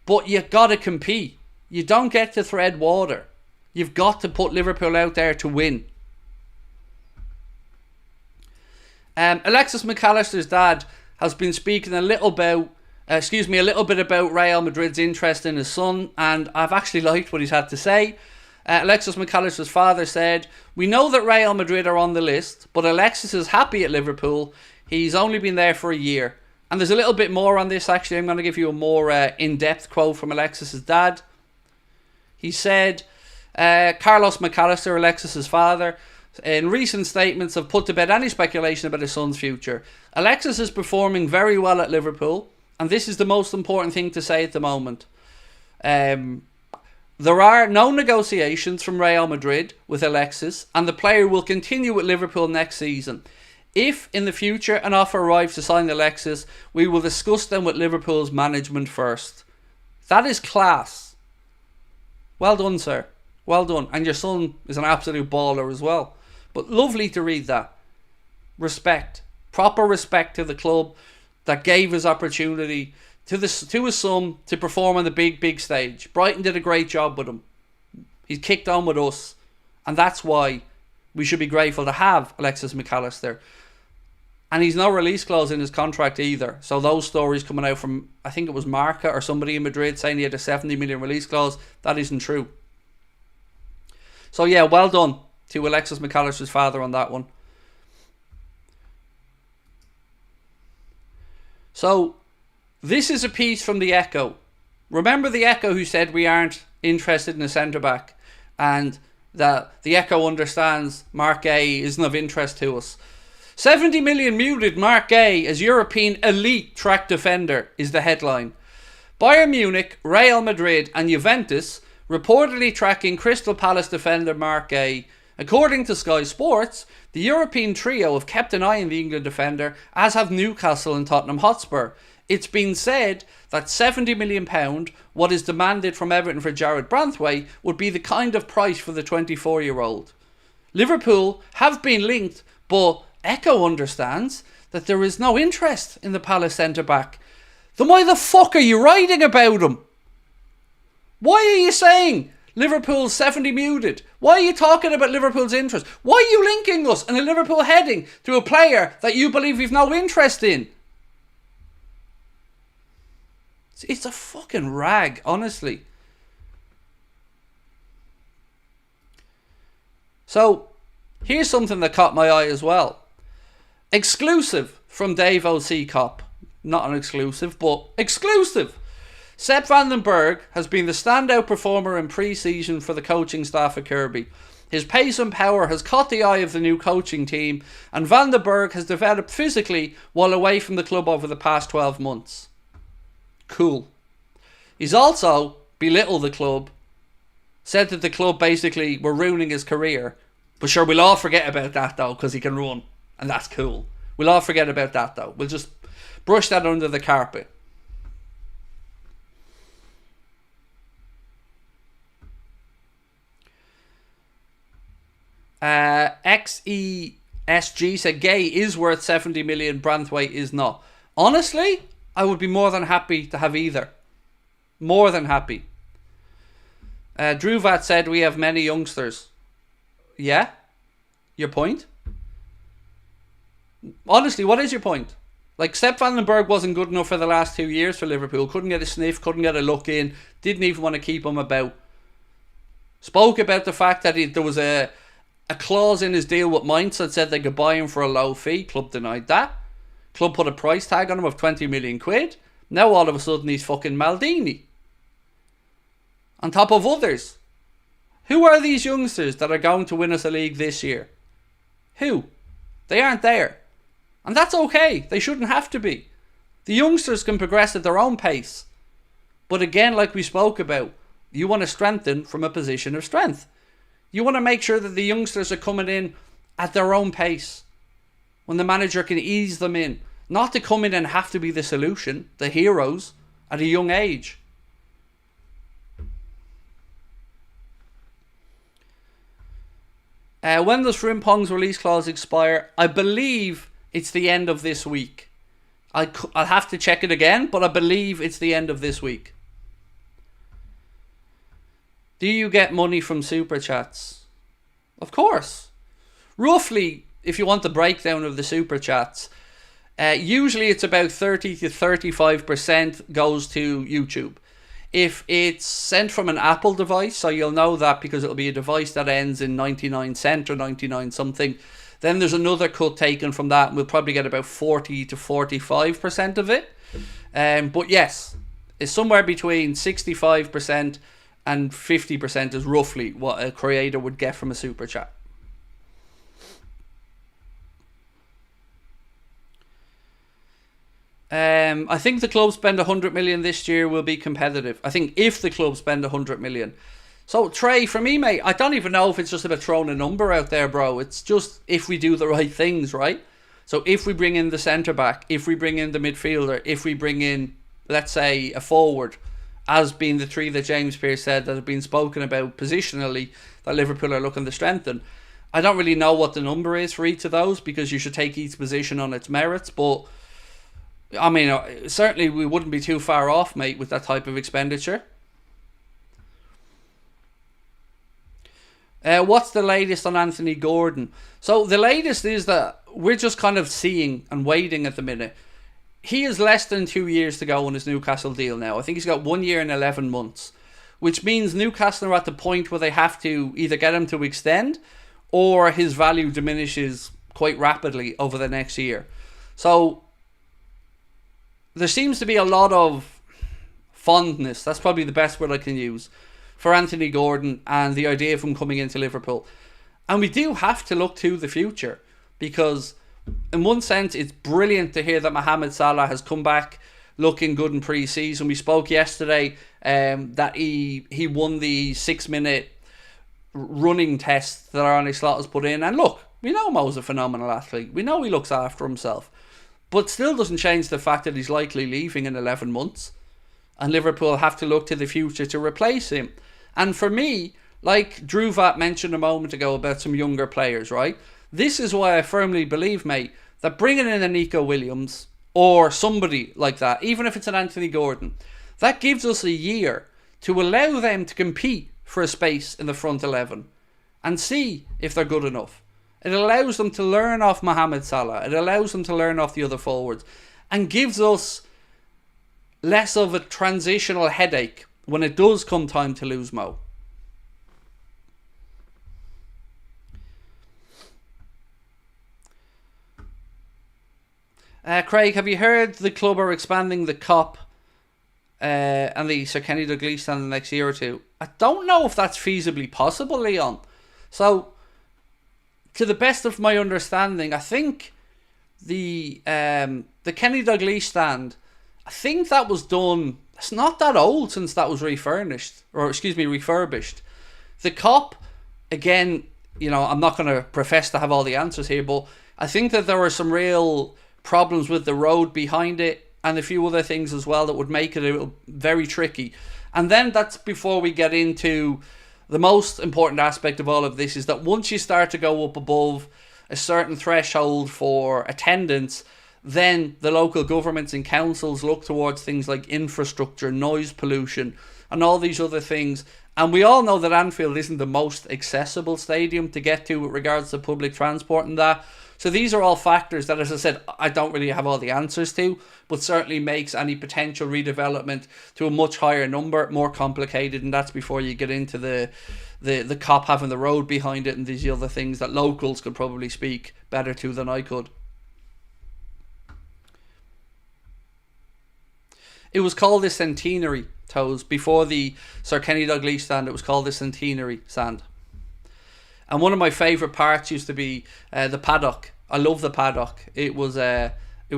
Speaker 1: But you got to compete. You don't get to thread water. You've got to put Liverpool out there to win. Alexis McAllister's dad has been speaking a little bit about Real Madrid's interest in his son, and I've actually liked what he's had to say. Alexis McAllister's father said, "We know that Real Madrid are on the list, but Alexis is happy at Liverpool. He's only been there for a year." And there's a little bit more on this, actually. I'm going to give you a more in-depth quote from Alexis's dad. He said, Carlos McAllister, Alexis's father, in recent statements have put to bed any speculation about his son's future. Alexis is performing very well at Liverpool, and this is the most important thing to say at the moment. There are no negotiations from Real Madrid with Alexis, and the player will continue with Liverpool next season. If in the future an offer arrives to sign Alexis, we will discuss them with Liverpool's management first. That is class. Well done, sir. Well done. And your son is an absolute baller as well. But lovely to read that. Respect. Proper respect to the club that gave his opportunity to his son to perform on the big stage. Brighton did a great job with him. He's kicked on with us. And that's why we should be grateful to have Alexis McAllister. And he's no release clause in his contract either. So those stories coming out from, I think it was Marca or somebody in Madrid saying he had a 70 million release clause, that isn't true. So yeah, well done to Alexis McAllister's father on that one. So this is a piece from the Echo. Remember the Echo who said we aren't interested in a centre-back, and that the Echo understands Mark Gay isn't of interest to us. 70 million muted Mark Gay as European elite track defender is the headline. Bayern Munich, Real Madrid and Juventus reportedly tracking Crystal Palace defender Mark Gay. According to Sky Sports, the European trio have kept an eye on the England defender, as have Newcastle and Tottenham Hotspur. It's been said that £70 million, what is demanded from Everton for Jarrad Branthwaite, would be the kind of price for the 24-year-old. Liverpool have been linked, but Echo understands that there is no interest in the Palace centre-back. Then why the fuck are you writing about him? Why are you saying Liverpool's 70 muted? Why are you talking about Liverpool's interest? Why are you linking us and a Liverpool heading to a player that you believe we've no interest in? It's a fucking rag, honestly. So, here's something that caught my eye as well. Exclusive from Dave O'Seacop. Not an exclusive, but exclusive. Sepp van den Berg has been the standout performer in pre-season for the coaching staff at Kirby. His pace and power has caught the eye of the new coaching team, and Van den Berg has developed physically while away from the club over the past 12 months. Cool. He's also belittled the club, said that the club basically were ruining his career. But sure, we'll all forget about that though, because he can run, and that's cool. We'll all forget about that though. We'll just brush that under the carpet. XESG said Gay is worth 70 million, Branthwaite is not. Honestly, I would be more than happy to have either. More than happy. Druvat said we have many youngsters. Yeah? Your point? Honestly, what is your point? Like, Sepp van den Berg wasn't good enough for the last 2 years for Liverpool. Couldn't get a sniff, couldn't get a look in. Didn't even want to keep him about. Spoke about the fact that there was a clause in his deal with Mainz that said they could buy him for a low fee. Club denied that. Club put a price tag on him of 20 million quid. Now all of a sudden he's fucking Maldini. On top of others. Who are these youngsters that are going to win us a league this year? Who? They aren't there. And that's okay. They shouldn't have to be. The youngsters can progress at their own pace. But again, like we spoke about, you want to strengthen from a position of strength. You want to make sure that the youngsters are coming in at their own pace. When the manager can ease them in. Not to come in and have to be the solution, the heroes, at a young age. When does Frimpong's release clause expire? I believe it's the end of this week. I'll have to check it again, but I believe it's the end of this week. Do you get money from Super Chats? Of course. Roughly, if you want the breakdown of the super chats, usually it's about 30 to 35% goes to YouTube. If it's sent from an Apple device, so you'll know that because it'll be a device that ends in 99 cent or 99 something, then there's another cut taken from that, and we'll probably get about 40 to 45% of it. But yes, it's somewhere between 65% and 50% is roughly what a creator would get from a super chat. I think the club spend 100 million this year will be competitive. I think if the club spend 100 million. So Trey, for me, mate, I don't even know if it's just about throwing a number out there, bro. It's just if we do the right things, right? So if we bring in the centre back, if we bring in the midfielder, if we bring in, let's say, a forward, as being the three that James Pearce said that have been spoken about positionally that Liverpool are looking to strengthen. I don't really know what the number is for each of those because you should take each position on its merits, but I mean, certainly we wouldn't be too far off, mate, with that type of expenditure. What's the latest on Anthony Gordon? So the latest is that we're just kind of seeing and waiting at the minute. He has less than 2 years to go on his Newcastle deal now. I think he's got 1 year and 11 months, which means Newcastle are at the point where they have to either get him to extend or his value diminishes quite rapidly over the next year. So there seems to be a lot of fondness, that's probably the best word I can use, for Anthony Gordon and the idea of him coming into Liverpool. And we do have to look to the future because in one sense it's brilliant to hear that Mohamed Salah has come back looking good in pre-season. We spoke yesterday that he won the 6-minute running test that Arne Slot has put in. And look, we know Mo's a phenomenal athlete. We know he looks after himself. But still doesn't change the fact that he's likely leaving in 11 months. And Liverpool have to look to the future to replace him. And for me, like Drew Vatt mentioned a moment ago about some younger players, right? This is why I firmly believe, mate, that bringing in a Nico Williams or somebody like that, even if it's an Anthony Gordon, that gives us a year to allow them to compete for a space in the front 11 and see if they're good enough. It allows them to learn off Mohamed Salah. It allows them to learn off the other forwards and gives us less of a transitional headache when it does come time to lose Mo. Craig, have you heard the club are expanding the COP and the Sir Kenny Dalglish stand in the next year or two? I don't know if that's feasibly possible, Leon. So, to the best of my understanding, I think the Kenny Dalglish stand, I think that was done. It's not that old since that was refurbished. The COP, again, you know, I'm not going to profess to have all the answers here, but I think that there were some real problems with the road behind it and a few other things as well that would make it very tricky. And then that's before we get into the most important aspect of all of this, is that once you start to go up above a certain threshold for attendance, then the local governments and councils look towards things like infrastructure, noise pollution, and all these other things. And we all know that Anfield isn't the most accessible stadium to get to with regards to public transport and that. So these are all factors that, as I said, I don't really have all the answers to, but certainly makes any potential redevelopment to a much higher number more complicated. And that's before you get into the COP having the road behind it and these other things that locals could probably speak better to than I could. It was called the Centenary, Toes. Before the Sir Kenny Dalglish stand, it was called the Centenary stand. And one of my favourite parts used to be the paddock. I love the paddock. It was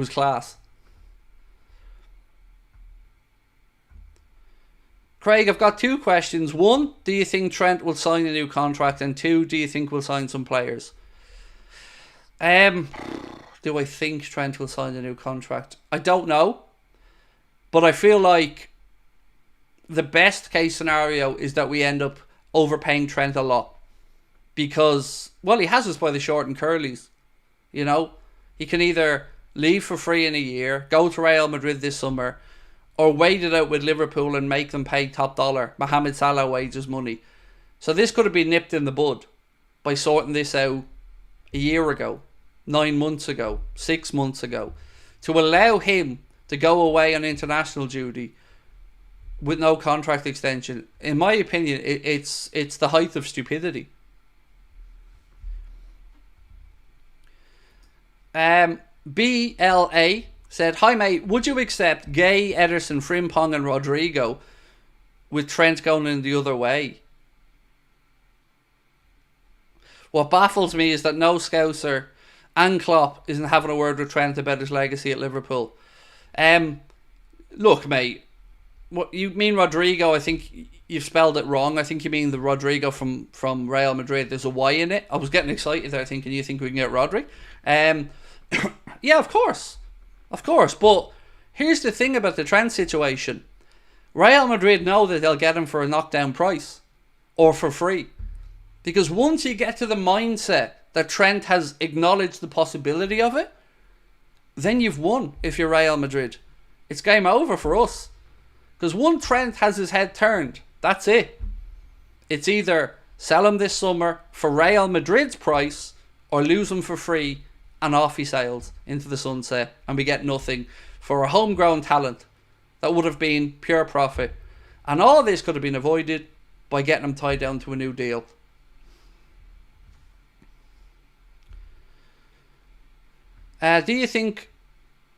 Speaker 1: class. Craig, I've got two questions. One, do you think Trent will sign a new contract? And two, do you think we'll sign some players? Do I think Trent will sign a new contract? I don't know. But I feel like the best case scenario is that we end up overpaying Trent a lot. Because, well, he has us by the short and curlies. You know, he can either leave for free in a year, go to Real Madrid this summer, or wait it out with Liverpool and make them pay top dollar. Mohamed Salah wages money. So this could have been nipped in the bud by sorting this out a year ago. 9 months ago, 6 months ago, to allow him to go away on international duty with no contract extension, in my opinion, it's the height of stupidity. BLA said, "Hi mate, would you accept Gay, Ederson, Frimpong and Rodrigo with Trent going in the other way?" What baffles me is that no Scouser and Klopp isn't having a word with Trent about his legacy at Liverpool. Look mate, what you mean Rodrigo, I think you've spelled it wrong. I think you mean the Rodrigo from Real Madrid. There's a Y in it. I was getting excited there thinking you think we can get Rodri. Yeah, of course. But here's the thing about the Trent situation. Real Madrid know that they'll get him for a knockdown price or for free. Because once you get to the mindset that Trent has acknowledged the possibility of it, then you've won if you're Real Madrid. It's game over for us. Because once Trent has his head turned, that's it. It's either sell him this summer for Real Madrid's price or lose him for free and off he sails into the sunset and we get nothing for a homegrown talent that would have been pure profit. And all this could have been avoided by getting him tied down to a new deal. Do you think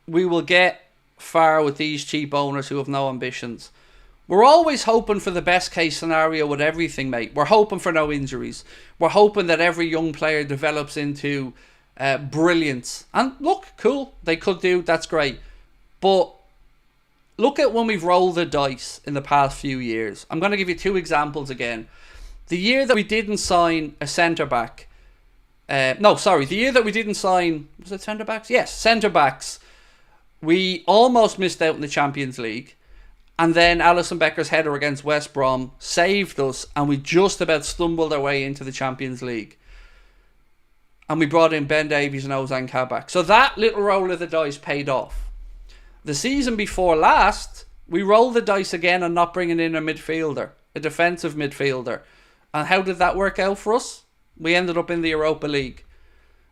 Speaker 1: we will get far with these cheap owners who have no ambitions? We're always hoping for the best case scenario with everything, mate. We're hoping for no injuries. We're hoping that every young player develops into brilliance. And look, cool, they could do, that's great. But look at when we've rolled the dice in the past few years. I'm going to give you 2 examples again. The year that we didn't sign a centre-back. The year that we didn't sign, was it centre-backs? Yes, centre-backs. We almost missed out in the Champions League. And then Alisson Becker's header against West Brom saved us. And we just about stumbled our way into the Champions League. And we brought in Ben Davies and Ozan Kabak. So that little roll of the dice paid off. The season before last, we rolled the dice again on not bringing in a midfielder. A defensive midfielder. And how did that work out for us? We ended up in the Europa League.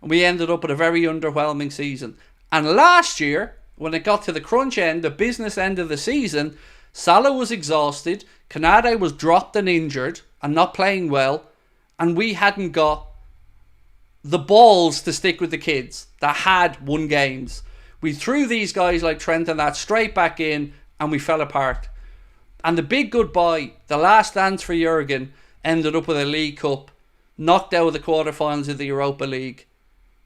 Speaker 1: We ended up with a very underwhelming season. And last year, when it got to the crunch end, the business end of the season, Salah was exhausted, Kanade was dropped and injured and not playing well, and we hadn't got the balls to stick with the kids that had won games. We threw these guys like Trent and that straight back in, and we fell apart. And the big goodbye, the last dance for Jurgen, ended up with a League Cup, knocked out of the quarterfinals of the Europa League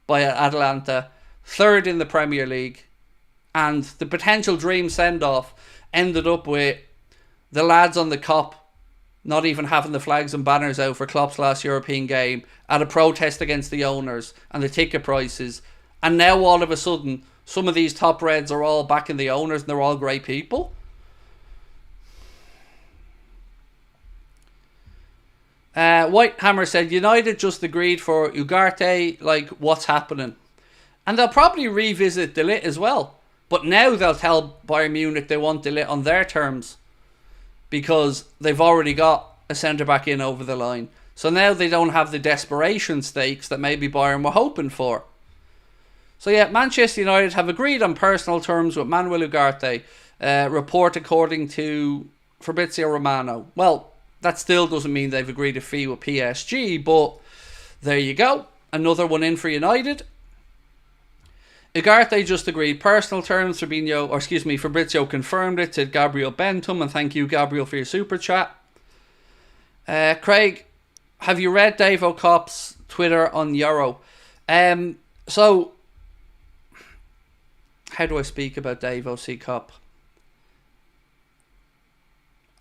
Speaker 1: by Atalanta, 3rd in the Premier League, and the potential dream send-off ended up with the lads on the Kop not even having the flags and banners out for Klopp's last European game at a protest against the owners and the ticket prices. And now all of a sudden, some of these top reds are all backing the owners and they're all great people. Whitehammer said, United just agreed for Ugarte, like, what's happening? And they'll probably revisit De Ligt as well. But now they'll tell Bayern Munich they want De Ligt on their terms. Because they've already got a centre-back in over the line. So now they don't have the desperation stakes that maybe Bayern were hoping for. So yeah, Manchester United have agreed on personal terms with Manuel Ugarte. Report according to Fabrizio Romano. Well, that still doesn't mean they've agreed a fee with PSG, but there you go. Another one in for United. Ugarte just agreed personal terms. Fabrizio confirmed it to Gabriel Bentham, and thank you, Gabriel, for your super chat. Craig, have you read Dave O'Copp's Twitter on Yoro? So, how do I speak about Dave O'Cop?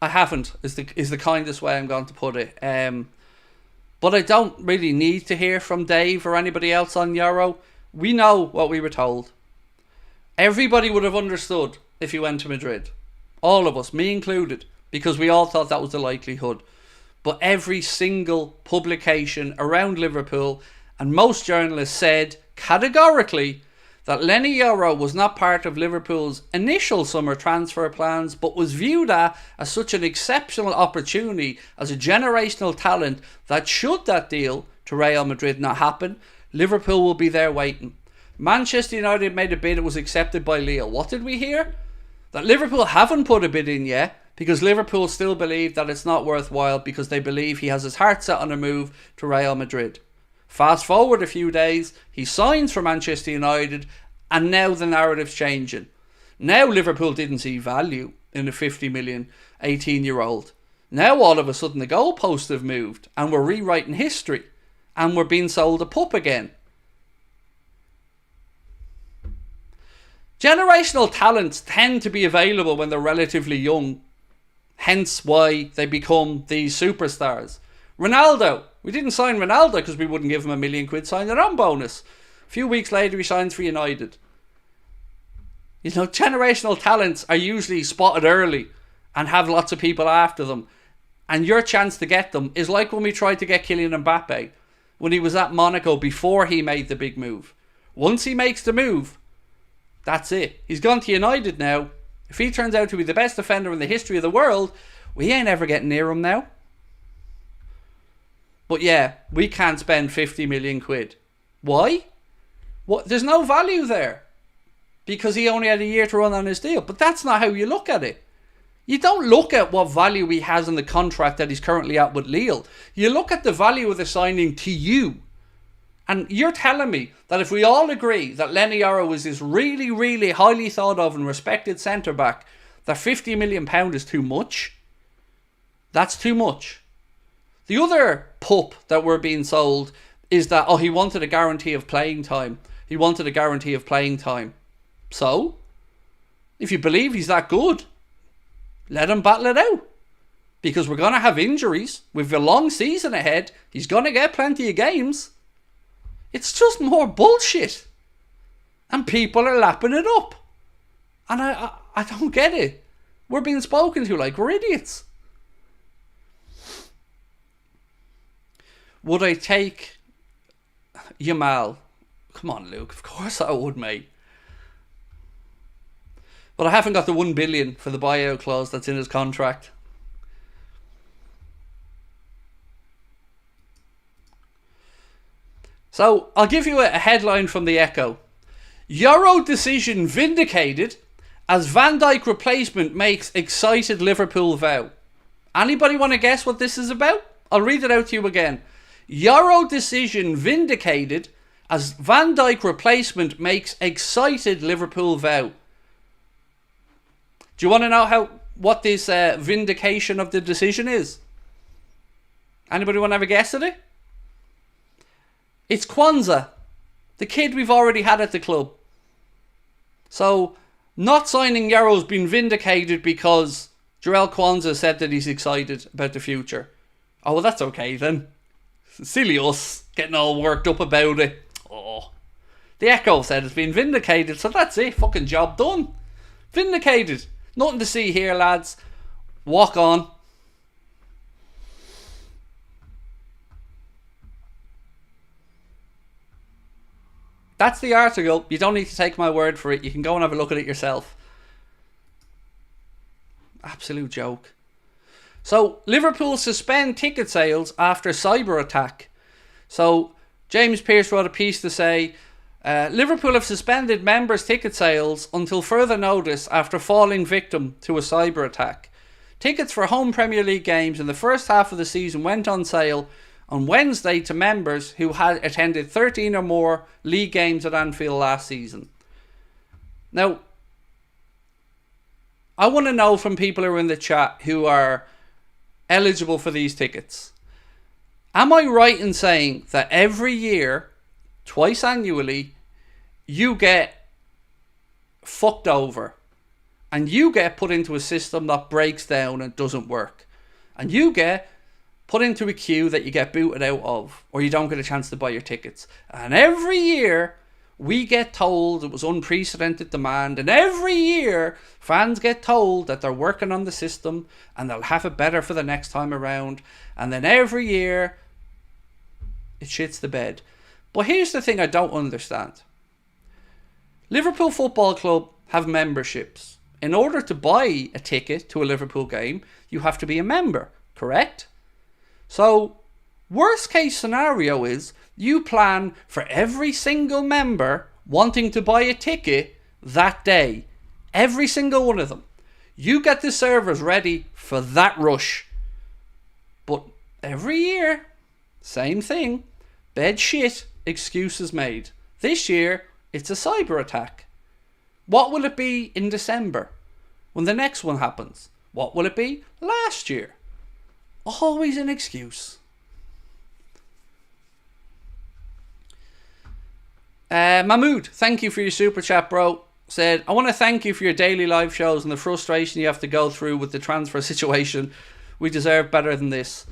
Speaker 1: I haven't, is the kindest way I'm going to put it. But I don't really need to hear from Dave or anybody else on Yoro. We know what we were told. Everybody would have understood if he went to Madrid. All of us, me included, because we all thought that was the likelihood. But every single publication around Liverpool and most journalists said categorically that Leny Yoro was not part of Liverpool's initial summer transfer plans, but was viewed as such an exceptional opportunity as a generational talent that should that deal to Real Madrid not happen, Liverpool will be there waiting. Manchester United made a bid, it was accepted by Lille. What did we hear? That Liverpool haven't put a bid in yet because Liverpool still believe that it's not worthwhile because they believe he has his heart set on a move to Real Madrid. Fast forward a few days, he signs for Manchester United and now the narrative's changing. Now Liverpool didn't see value in a 50 million 18-year-old. Now all of a sudden the goalposts have moved and we're rewriting history and we're being sold a pup again. Generational talents tend to be available when they're relatively young, hence why they become these superstars. Ronaldo, we didn't sign Ronaldo because we wouldn't give him £1 million signing on bonus. A few weeks later he signs for United. You know, generational talents are usually spotted early and have lots of people after them. And your chance to get them is like when we tried to get Kylian Mbappe when he was at Monaco before he made the big move. Once he makes the move, that's it. He's gone to United now. If he turns out to be the best defender in the history of the world, we ain't ever getting near him now. But yeah, we can't spend 50 million quid. Why? What? There's no value there. Because he only had a year to run on his deal. But that's not how you look at it. You don't look at what value he has in the contract that he's currently at with Lille. You look at the value of the signing to you. And you're telling me that if we all agree that Leny Yoro is this really, really highly thought of and respected centre-back, that £50 million is too much? That's too much. The other pup that we're being sold is that, oh, he wanted a guarantee of playing time. He wanted a guarantee of playing time. So, if you believe he's that good, let him battle it out. Because we're going to have injuries. We've a long season ahead. He's going to get plenty of games. It's just more bullshit. And people are lapping it up. And I don't get it. We're being spoken to like we're idiots. Would I take Yamal? Come on, Luke. Of course I would, mate. But I haven't got the 1 billion for the buyout clause that's in his contract. So, I'll give you a headline from the Echo. Yoro decision vindicated as Van Dijk replacement makes excited Liverpool vow. Anybody want to guess what this is about? I'll read it out to you again. Yoro decision vindicated as Van Dijk replacement makes excited Liverpool vow. Do you want to know what this vindication of the decision is? Anybody want to have a guess at it? It's Kwanzaa, the kid we've already had at the club. So, not signing Yoro's been vindicated because Jarell Kwanzaa said that he's excited about the future. Oh, well, that's okay then. Silly us, getting all worked up about it. Oh. The Echo said it's been vindicated, so that's it. Fucking job done. Vindicated. Nothing to see here, lads. Walk on. That's the article. You don't need to take my word for it. You can go and have a look at it yourself. Absolute joke. So, Liverpool suspend ticket sales after cyber attack. So, James Pearce wrote a piece to say, Liverpool have suspended members' ticket sales until further notice after falling victim to a cyber attack. Tickets for home Premier League games in the first half of the season went on sale on Wednesday to members who had attended 13 or more league games at Anfield last season. Now, I want to know from people who are in the chat who are eligible for these tickets. Am I right in saying that every year, twice annually, you get fucked over and you get put into a system that breaks down and doesn't work, and you get put into a queue that you get booted out of, or you don't get a chance to buy your tickets? And every year we get told it was unprecedented demand, and every year fans get told that they're working on the system and they'll have it better for the next time around, and then every year it shits the bed. But here's the thing I don't understand. Liverpool Football Club have memberships. In order to buy a ticket to a Liverpool game, you have to be a member, correct? So, worst case scenario is you plan for every single member wanting to buy a ticket that day. Every single one of them. You get the servers ready for that rush. But every year, same thing. Bed shit, excuses made. This year, it's a cyber attack. What will it be in December when the next one happens? What will it be last year? Always an excuse. Mahmood, thank you for your super chat, bro. Said, I want to thank you for your daily live shows and the frustration you have to go through with the transfer situation. We deserve better than this.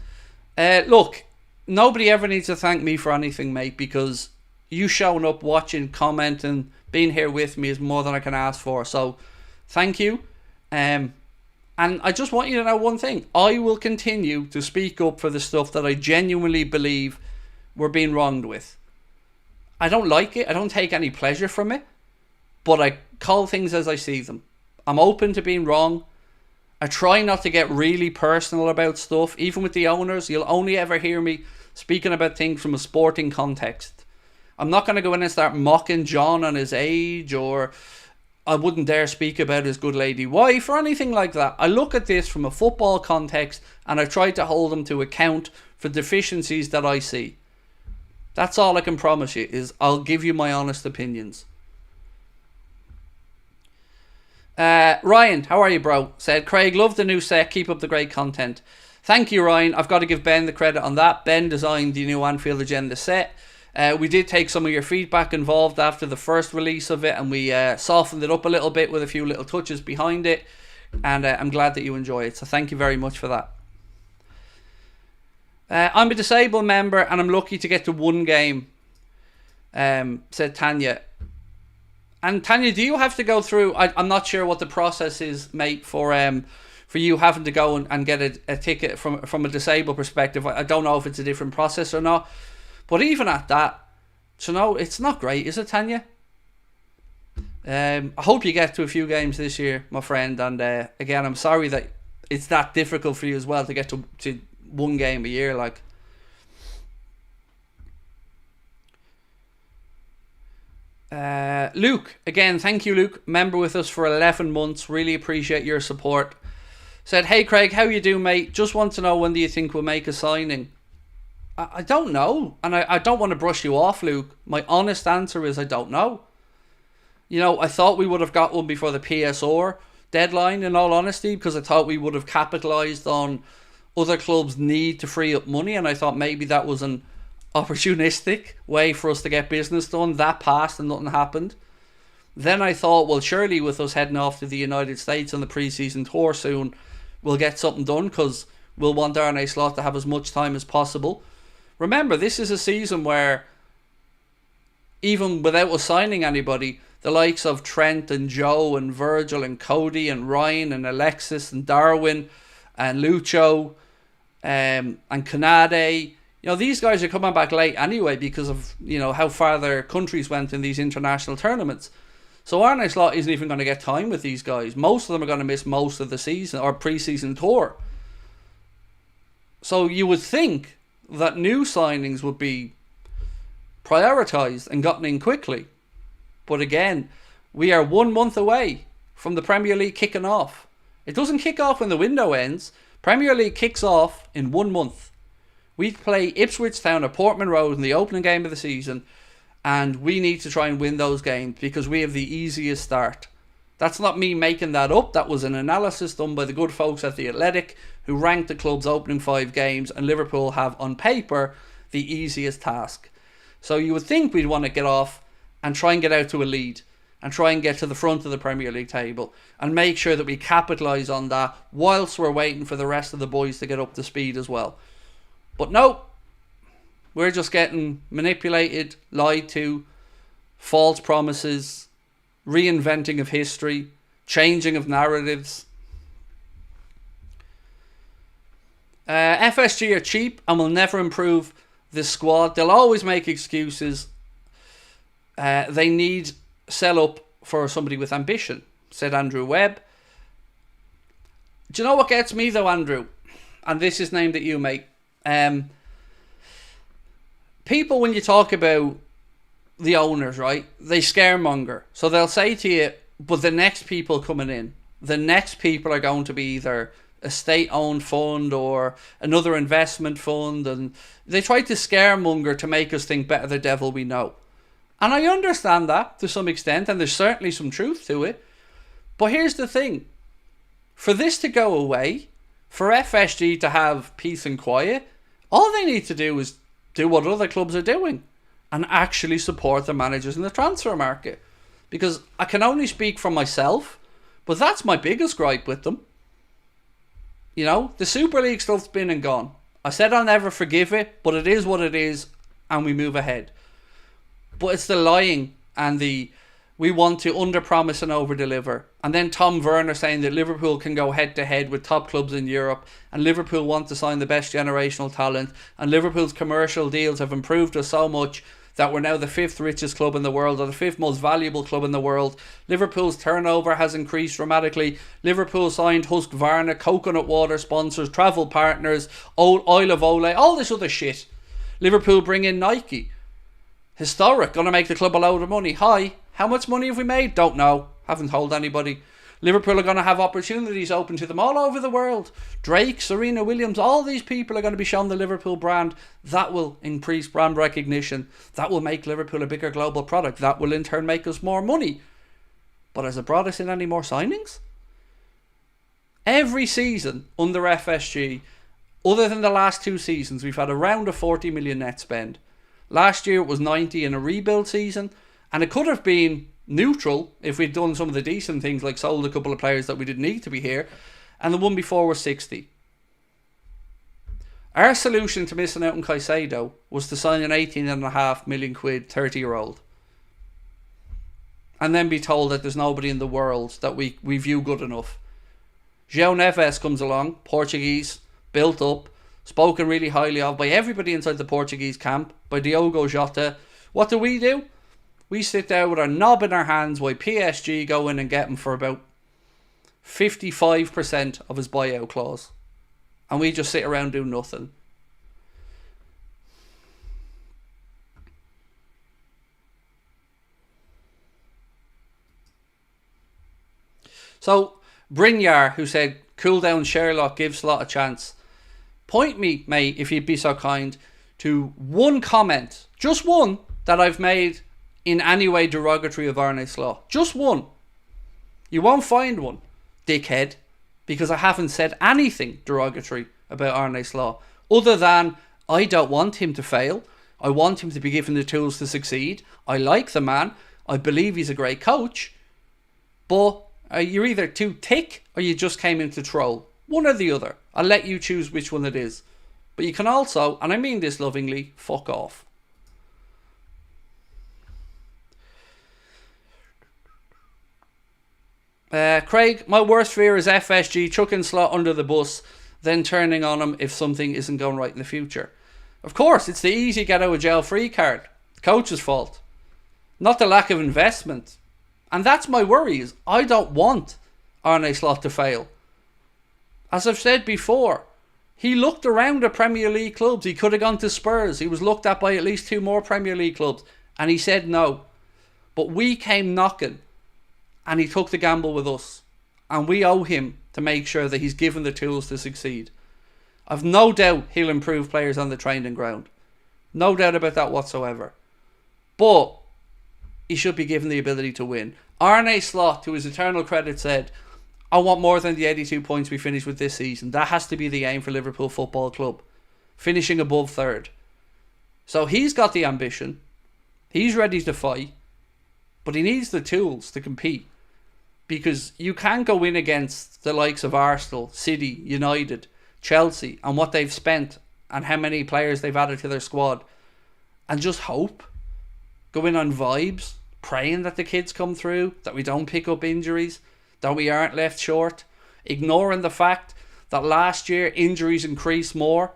Speaker 1: Look, nobody ever needs to thank me for anything, mate, because you showing up, watching, commenting, being here with me is more than I can ask for. So, thank you. And I just want you to know one thing. I will continue to speak up for the stuff that I genuinely believe we're being wronged with. I don't like it. I don't take any pleasure from it. But I call things as I see them. I'm open to being wrong. I try not to get really personal about stuff. Even with the owners, you'll only ever hear me speaking about things from a sporting context. I'm not going to go in and start mocking John on his age, or I wouldn't dare speak about his good lady wife or anything like that. I look at this from a football context and I try to hold them to account for deficiencies that I see. That's all I can promise you, is I'll give you my honest opinions. Ryan, how are you, bro? Said, Craig, love the new set. Keep up the great content. Thank you, Ryan. I've got to give Ben the credit on that. Ben designed the new Anfield Agenda set. We did take some of your feedback involved after the first release of it, and we softened it up a little bit with a few little touches behind it. And I'm glad that you enjoy it. So thank you very much for that. I'm a disabled member and I'm lucky to get to one game, said Tanya. And Tanya, do you have to go through, I'm not sure what the process is, mate, for you having to go and get a ticket from a disabled perspective. I don't know if it's a different process or not. But even at that, you know, it's not great, is it, Tanya? I hope you get to a few games this year, my friend. And again, I'm sorry that it's that difficult for you as well to get to one game a year, like. Luke, again, thank you, Luke. Member with us for 11 months. Really appreciate your support. Said, hey Craig, how you do, mate? Just want to know, when do you think we'll make a signing? I don't know, and I don't want to brush you off, Luke. My honest answer is I don't know. You know, I thought we would have got one before the PSR deadline, in all honesty, because I thought we would have capitalised on other clubs' need to free up money, and I thought maybe that was an opportunistic way for us to get business done. That passed and nothing happened. Then I thought, well, surely with us heading off to the United States on the pre-season tour soon, we'll get something done, because we'll want Arne Slot to have as much time as possible. Remember, this is a season where, even without us signing anybody, the likes of Trent and Joe and Virgil and Cody and Ryan and Alexis and Darwin and Lucho and Kanade, you know, these guys are coming back late anyway because of, you know, how far their countries went in these international tournaments. So Arne Slot isn't even going to get time with these guys. Most of them are going to miss most of the season or pre-season tour. So you would think that new signings would be prioritised and gotten in quickly. But again, we are 1 month away from the Premier League kicking off. It doesn't kick off when the window ends. Premier League kicks off in 1 month. We play Ipswich Town at Portman Road in the opening game of the season, and we need to try and win those games because we have the easiest start. That's not me making that up. That was an analysis done by the good folks at The Athletic, who ranked the club's opening 5 games, and Liverpool have, on paper, the easiest task. So you would think we'd want to get off and try and get out to a lead and try and get to the front of the Premier League table and make sure that we capitalise on that whilst we're waiting for the rest of the boys to get up to speed as well. But no, we're just getting manipulated, lied to, false promises, reinventing of history, changing of narratives. FSG are cheap and will never improve this squad. They'll always make excuses. They need sell up for somebody with ambition, said Andrew Webb. Do you know what gets me though, Andrew? And this is named at you, mate. People, when you talk about the owners, right? They scaremonger. So they'll say to you, but the next people coming in, the next people are going to be either a state-owned fund or another investment fund, and they try to scaremonger to make us think better the devil we know. And I understand that to some extent, and there's certainly some truth to it. But here's the thing. For this to go away, for FSG to have peace and quiet, all they need to do is do what other clubs are doing and actually support the managers in the transfer market. Because I can only speak for myself, but that's my biggest gripe with them. You know, the Super League stuff's been and gone. I said I'll never forgive it, but it is what it is, and we move ahead. But it's the lying and the we want to under-promise and over-deliver. And then Tom Werner saying that Liverpool can go head-to-head with top clubs in Europe, and Liverpool want to sign the best generational talent, and Liverpool's commercial deals have improved us so much that we're now the 5th richest club in the world, or the 5th most valuable club in the world. Liverpool's turnover has increased dramatically. Liverpool signed Husqvarna, coconut water sponsors, travel partners, Oil of Olay, all this other shit. Liverpool bring in Nike. Historic, gonna make the club a load of money. Hi, how much money have we made? Don't know, haven't told anybody. Liverpool are going to have opportunities open to them all over the world. Drake, Serena Williams, all these people are going to be shown the Liverpool brand. That will increase brand recognition. That will make Liverpool a bigger global product. That will in turn make us more money. But has it brought us in any more signings? Every season under FSG, other than the last 2 seasons, we've had around a 40 million net spend. Last year it was 90 in a rebuild season, and it could have been neutral if we'd done some of the decent things like sold a couple of players that we didn't need to be here, and the one before was 60. Our solution to missing out on Caicedo was to sign an 18.5 million quid 30-year-old and then be told that there's nobody in the world that we view good enough. João Neves comes along, Portuguese, built up, spoken really highly of by everybody inside the Portuguese camp, by Diogo Jota. What do? We sit there with our knob in our hands while PSG go in and get him for about 55% of his buyout clause. And we just sit around doing nothing. So, Brynjar, who said, cool down Sherlock, give Slot a chance. Point me, mate, if you'd be so kind, to one comment, just one, that I've made in any way derogatory of Arne Slot. Just one. You won't find one, dickhead, because I haven't said anything derogatory about Arne Slot, other than I don't want him to fail. I want him to be given the tools to succeed. I like the man. I believe he's a great coach. But you're either too thick or you just came in to troll. One or the other. I'll let you choose which one it is. But you can also, and I mean this lovingly, fuck off. Craig, my worst fear is FSG chucking Slot under the bus, then turning on him if something isn't going right in the future. Of course, it's the easy get out of jail free card. The coach's fault. Not the lack of investment. And that's my worry, is I don't want Arne Slot to fail. As I've said before, he looked around at Premier League clubs. He could have gone to Spurs. He was looked at by at least 2 more Premier League clubs. And he said no. But we came knocking. And he took the gamble with us. And we owe him to make sure that he's given the tools to succeed. I've no doubt he'll improve players on the training ground. No doubt about that whatsoever. But he should be given the ability to win. Arne Slot, to his eternal credit, said, I want more than the 82 points we finished with this season. That has to be the aim for Liverpool Football Club. Finishing above 3rd. So he's got the ambition. He's ready to fight. But he needs the tools to compete. Because you can't go in against the likes of Arsenal, City, United, Chelsea, and what they've spent and how many players they've added to their squad, and just hope. Go in on vibes, praying that the kids come through, that we don't pick up injuries, that we aren't left short, ignoring the fact that last year injuries increased more,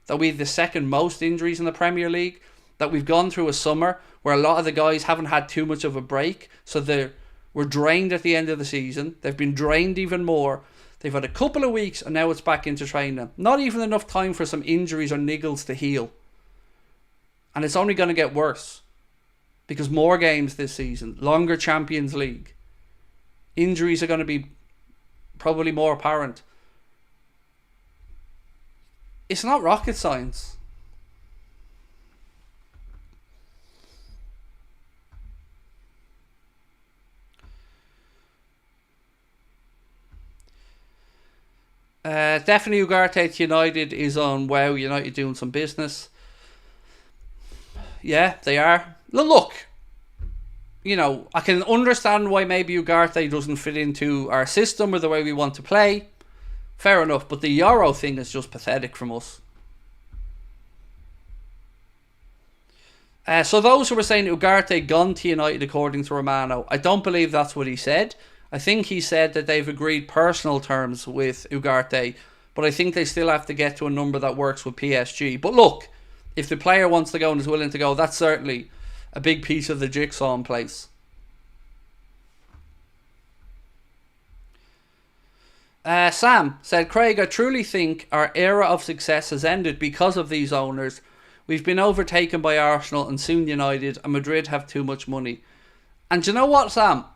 Speaker 1: that we had the 2nd most injuries in the Premier League, that we've gone through a summer where a lot of the guys haven't had too much of a break, so we're drained at the end of the season. They've been drained even more. They've had a couple of weeks and now it's back into training. Not even enough time for some injuries or niggles to heal. And it's only going to get worse. because more games this season, longer Champions League, injuries are going to be probably more apparent. It's not rocket science. Definitely Ugarte to United is on WoW United doing some business. Yeah, they are. Look, I can understand why maybe Ugarte doesn't fit into our system or the way we want to play. Fair enough, but the Yoro thing is just pathetic from us. So those who were saying Ugarte gone to United according to Romano, I don't believe that's what he said. I think he said that they've agreed personal terms with Ugarte, but I think they still have to get to a number that works with PSG. But look, if the player wants to go and is willing to go, that's certainly a big piece of the jigsaw in place. Sam said, Craig, I truly think our era of success has ended because of these owners. We've been overtaken by Arsenal and soon United, and Madrid have too much money. And do you know what, Sam?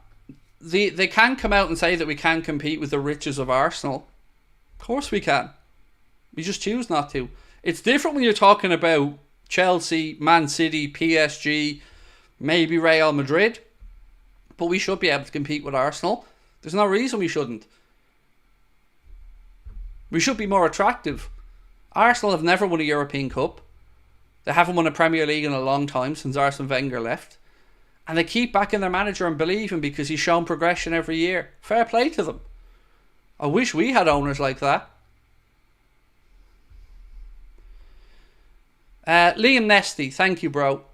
Speaker 1: They can come out and say that we can't compete with the riches of Arsenal. Of course we can. We just choose not to. It's different when you're talking about Chelsea, Man City, PSG, maybe Real Madrid. But we should be able to compete with Arsenal. There's no reason we shouldn't. We should be more attractive. Arsenal have never won a European Cup. They haven't won a Premier League in a long time since Arsene Wenger left. And they keep backing their manager and believing because he's shown progression every year. Fair play to them. I wish we had owners like that. Liam Nesty, thank you, bro.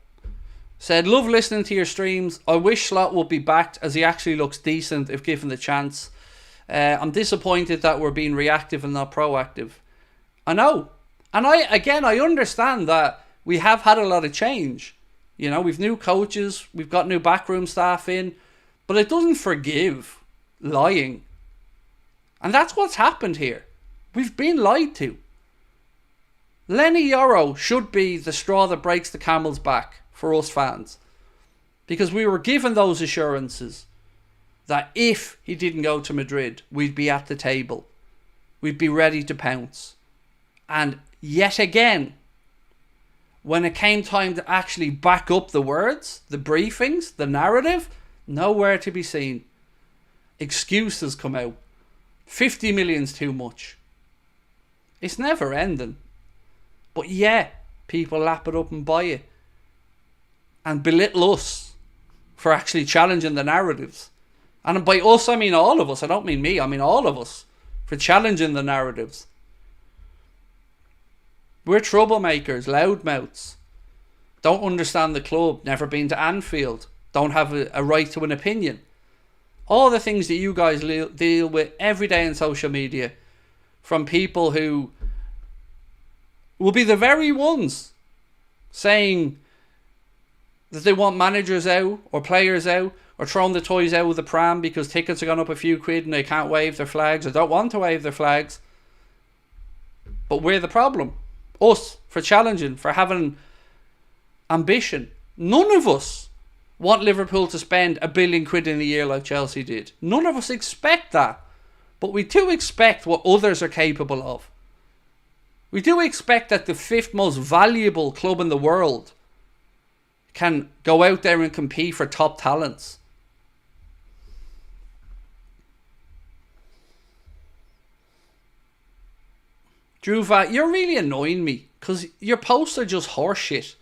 Speaker 1: Said, love listening to your streams. I wish Slot would be backed as he actually looks decent if given the chance. I'm disappointed that we're being reactive and not proactive. I know. And I understand that we have had a lot of change. We've new coaches, we've got new backroom staff in, but it doesn't forgive lying. And that's what's happened here. We've been lied to. Leny Yoro should be the straw that breaks the camel's back for us fans. Because we were given those assurances that if he didn't go to Madrid, we'd be at the table. We'd be ready to pounce. And yet again, when it came time to actually back up the words, the briefings, the narrative, nowhere to be seen. Excuses come out. 50 million's too much. It's never ending. But yeah, people lap it up and buy it. And belittle us for actually challenging the narratives. And by us, I mean all of us. I don't mean me, I mean all of us. For challenging the narratives. We're troublemakers, loudmouths. Don't understand the club, never been to Anfield. Don't have a right to an opinion. All the things that you guys deal with every day on social media. From people who will be the very ones saying that they want managers out or players out or throwing the toys out with the pram because tickets are gone up a few quid and they can't wave their flags or don't want to wave their flags. But we're the problem. Us, for challenging, for having ambition. None of us want Liverpool to spend £1 billion in a year like Chelsea did. None of us expect that. But we do expect what others are capable of. We do expect that the 5th most valuable club in the world can go out there and compete for top talents. Druva, you're really annoying me because your posts are just horseshit.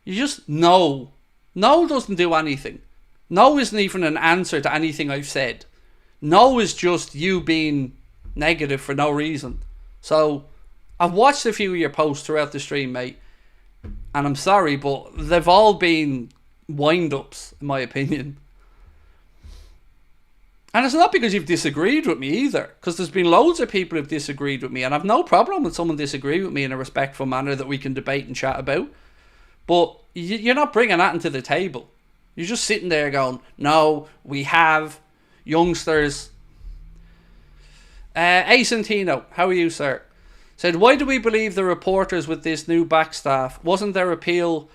Speaker 1: You just no. No doesn't do anything. No isn't even an answer to anything I've said. No is just you being negative for no reason. So I've watched a few of your posts throughout the stream, mate. And I'm sorry, but they've all been wind-ups, in my opinion. And it's not because you've disagreed with me either. Because there's been loads of people who've disagreed with me. And I've no problem with someone disagreeing with me in a respectful manner that we can debate and chat about. But you're not bringing that into the table. You're just sitting there going, no, we have youngsters. Acentino, how are you, sir? Said, why do we believe the reporters with this new back staff? Wasn't their appeal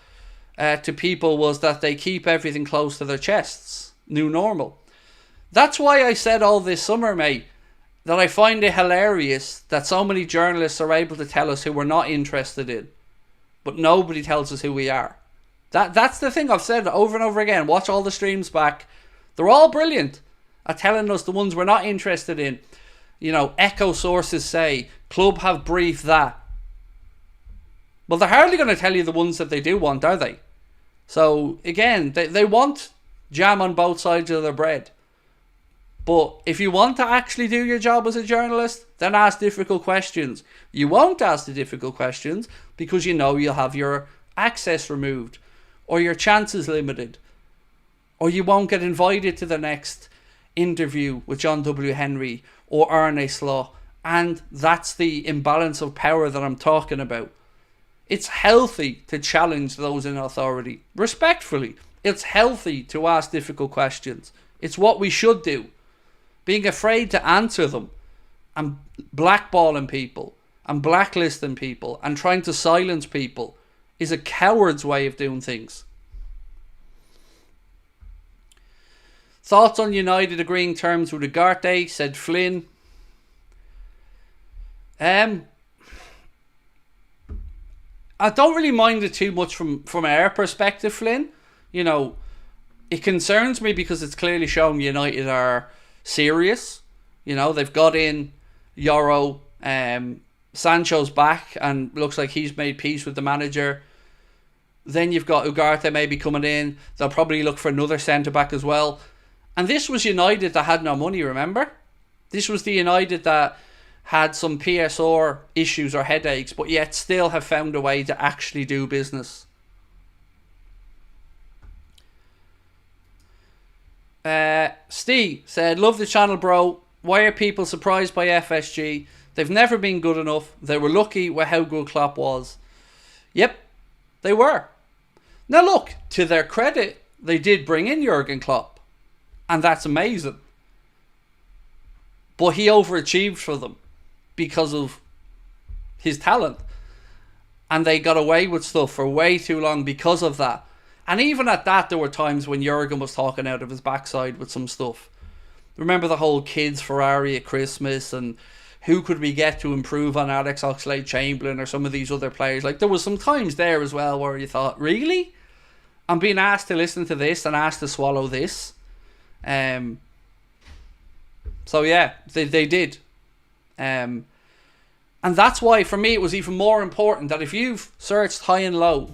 Speaker 1: to people was that they keep everything close to their chests. New normal. That's why I said all this summer, mate, that I find it hilarious that so many journalists are able to tell us who we're not interested in, but nobody tells us who we are. That's the thing I've said over and over again. Watch all the streams back. They're all brilliant at telling us the ones we're not interested in. You know, echo sources say, club have briefed that. Well, they're hardly going to tell you the ones that they do want, are they? So, again, they want jam on both sides of their bread. But if you want to actually do your job as a journalist, then ask difficult questions. You won't ask the difficult questions because you know you'll have your access removed, or your chances limited, or you won't get invited to the next interview with John W. Henry or Arne Slot. And that's the imbalance of power that I'm talking about. It's healthy to challenge those in authority. Respectfully, it's healthy to ask difficult questions. It's what we should do. Being afraid to answer them and blackballing people and blacklisting people and trying to silence people is a coward's way of doing things. Thoughts on United agreeing terms with Ugarte, said Flynn. I don't really mind it too much from our perspective, Flynn. You know, it concerns me because it's clearly showing United are serious. You know, they've got in Yoro, Sancho's back and looks like he's made peace with the manager. Then you've got Ugarte maybe coming in. They'll probably look for another centre-back as well. And this was United that had no money, remember? This was the United that had some PSR issues or headaches, but yet still have found a way to actually do business. Steve said, love the channel, bro. Why are people surprised by FSG? They've never been good enough. They were lucky with how good Klopp was. Yep, they were. Now look, to their credit, they did bring in Jurgen Klopp. And that's amazing. But he overachieved for them because of his talent. And they got away with stuff for way too long because of that. And even at that, there were times when Jurgen was talking out of his backside with some stuff. Remember the whole kids Ferrari at Christmas and who could we get to improve on Alex Oxlade-Chamberlain or some of these other players. Like, there was some times there as well where you thought, really? I'm being asked to listen to this and asked to swallow this. So yeah, they did. And that's why for me it was even more important that if you've searched high and low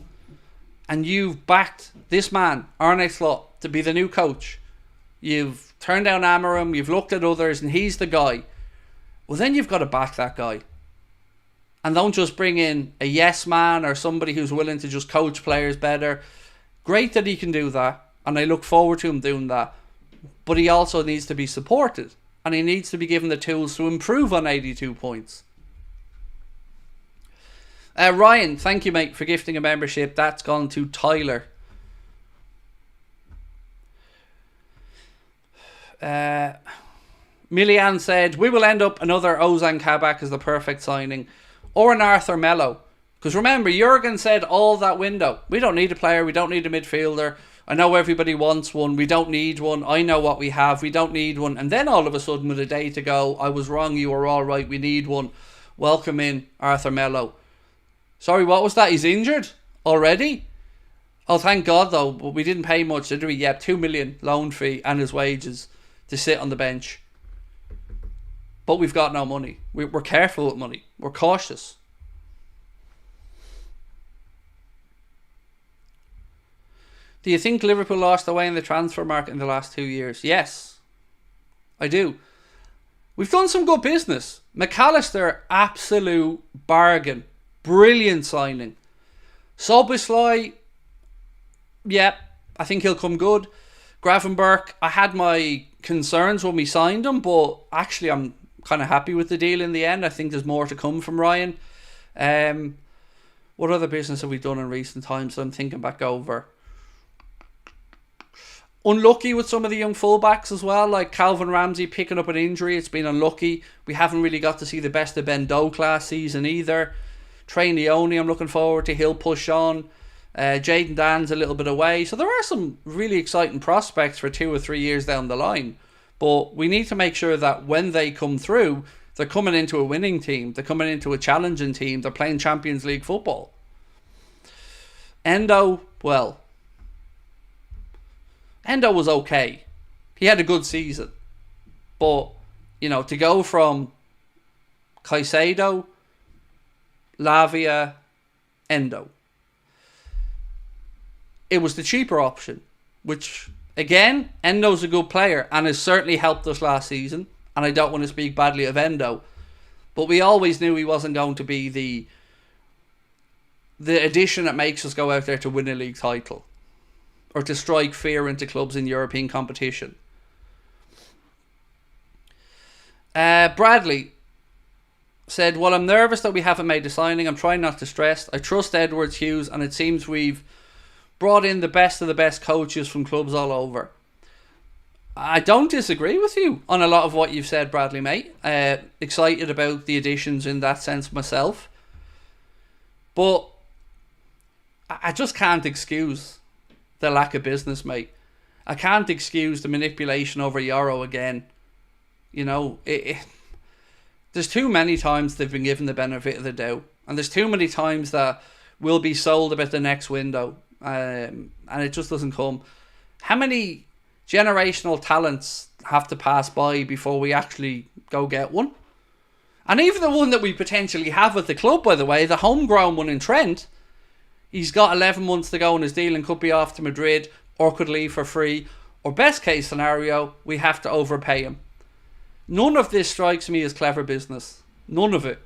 Speaker 1: and you've backed this man, Arne Slot, to be the new coach, you've turned down Amarim, you've looked at others and he's the guy, well then you've got to back that guy. And don't just bring in a yes man or somebody who's willing to just coach players better. Great that he can do that, and I look forward to him doing that. But he also needs to be supported, and he needs to be given the tools to improve on 82 points. Ryan, thank you, mate, for gifting a membership. That's gone to Tyler. Milian said, we will end up another Ozan Kabak as the perfect signing, or an Arthur Mello. Because remember, Jurgen said all that window, we don't need a player, we don't need a midfielder. I know everybody wants one, we don't need one. I know what we have, we don't need one. And then all of a sudden, with a day to go, I was wrong, you were all right, we need one. Welcome in Arthur Mello. Sorry, what was that? He's injured already? Oh, thank God though, but we didn't pay much, did we? Yeah, 2 million loan fee and his wages to sit on the bench. But we've got no money. We're careful with money. We're cautious. Do you think Liverpool lost their way in the transfer market in the last 2 years? Yes, I do. We've done some good business. McAllister, absolute bargain. Brilliant signing. Soboslai, yeah, I think he'll come good. Gravenberch, I had my concerns when we signed him, but actually I'm kind of happy with the deal in the end. I think there's more to come from Ryan. What other business have we done in recent times that I'm thinking back over? Unlucky with some of the young fullbacks as well, like Calvin Ramsey picking up an injury. It's been unlucky. We haven't really got to see the best of Ben Doak last season either. Trey Leone, I'm looking forward to. He'll push on. Jaden Dan's a little bit away. So there are some really exciting prospects for 2 or 3 years down the line. But we need to make sure that when they come through, they're coming into a winning team. They're coming into a challenging team. They're playing Champions League football. Endo, well, Endo was okay. He had a good season. But, you know, to go from Caicedo, Lavia, Endo, it was the cheaper option, which, again, Endo's a good player and has certainly helped us last season. And I don't want to speak badly of Endo, but we always knew he wasn't going to be the addition that makes us go out there to win a league title or to strike fear into clubs in European competition. Bradley said, well, I'm nervous that we haven't made a signing. I'm trying not to stress. I trust Edwards Hughes, and it seems we've brought in the best of the best coaches from clubs all over. I don't disagree with you on a lot of what you've said, Bradley, mate. Excited about the additions in that sense myself. But I just can't excuse the lack of business, mate. I can't excuse the manipulation over Yoro again. You know, there's too many times they've been given the benefit of the doubt. And there's too many times that we'll be sold about the next window. And it just doesn't come. How many generational talents have to pass by before we actually go get one? And even the one that we potentially have at the club, by the way, the homegrown one in Trent, he's got 11 months to go in his deal and could be off to Madrid or could leave for free. Or best case scenario, we have to overpay him. None of this strikes me as clever business. None of it.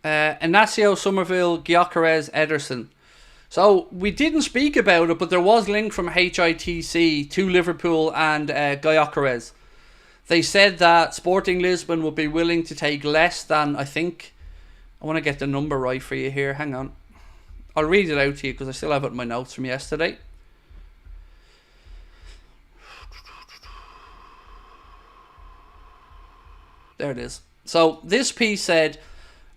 Speaker 1: Inacio, Somerville, Gyökeres, Ederson. So we didn't speak about it, but there was link from HITC to Liverpool and Gyökeres. They said that Sporting Lisbon would be willing to take less than, I think, I want to get the number right for you here. Hang on. I'll read it out to you because I still have it in my notes from yesterday. There it is. So this piece said,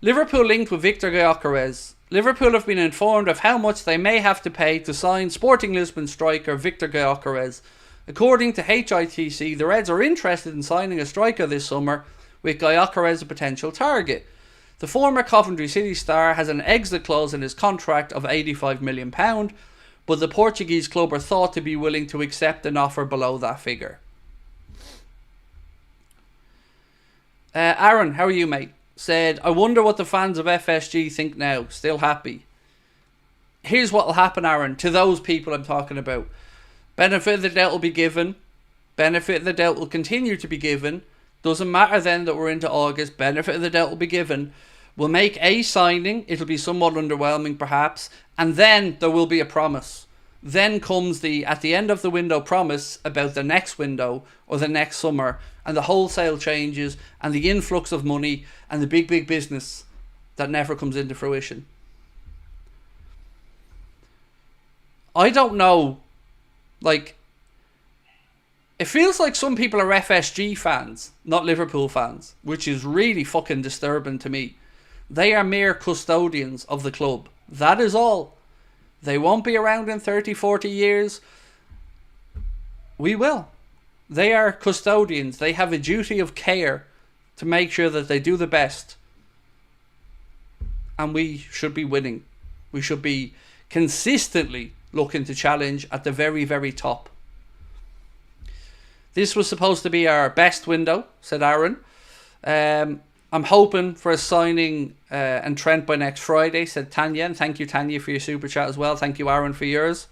Speaker 1: Liverpool linked with Victor Gyökeres. Liverpool have been informed of how much they may have to pay to sign Sporting Lisbon striker Victor Gyökeres. According to HITC, the Reds are interested in signing a striker this summer, with Gyökeres a potential target. The former Coventry City star has an exit clause in his contract of £85 million, but the Portuguese club are thought to be willing to accept an offer below that figure. Aaron, how are you, mate? Said, I wonder what the fans of FSG think now. Still happy. Here's what will happen, Aaron, to those people I'm talking about. Benefit of the doubt will be given. Benefit of the doubt will continue to be given. Doesn't matter then that we're into August. Benefit of the doubt will be given. We'll make a signing. It'll be somewhat underwhelming perhaps. And then there will be a promise. Then comes at the end of the window promise about the next window or the next summer, and the wholesale changes and the influx of money and the big business that never comes into fruition. I don't know, like, it feels like some people are FSG fans, not Liverpool fans, which is really fucking disturbing to me. They are mere custodians of the club. That is all. They won't be around in 30, 40 years. We will. They are custodians. They have a duty of care to make sure that they do the best. And we should be winning. We should be consistently looking to challenge at the very, very top. This was supposed to be our best window, said Aaron. I'm hoping for a signing and Trent by next Friday, said Tanya. And thank you, Tanya, for your super chat as well. Thank you, Aaron, for yours.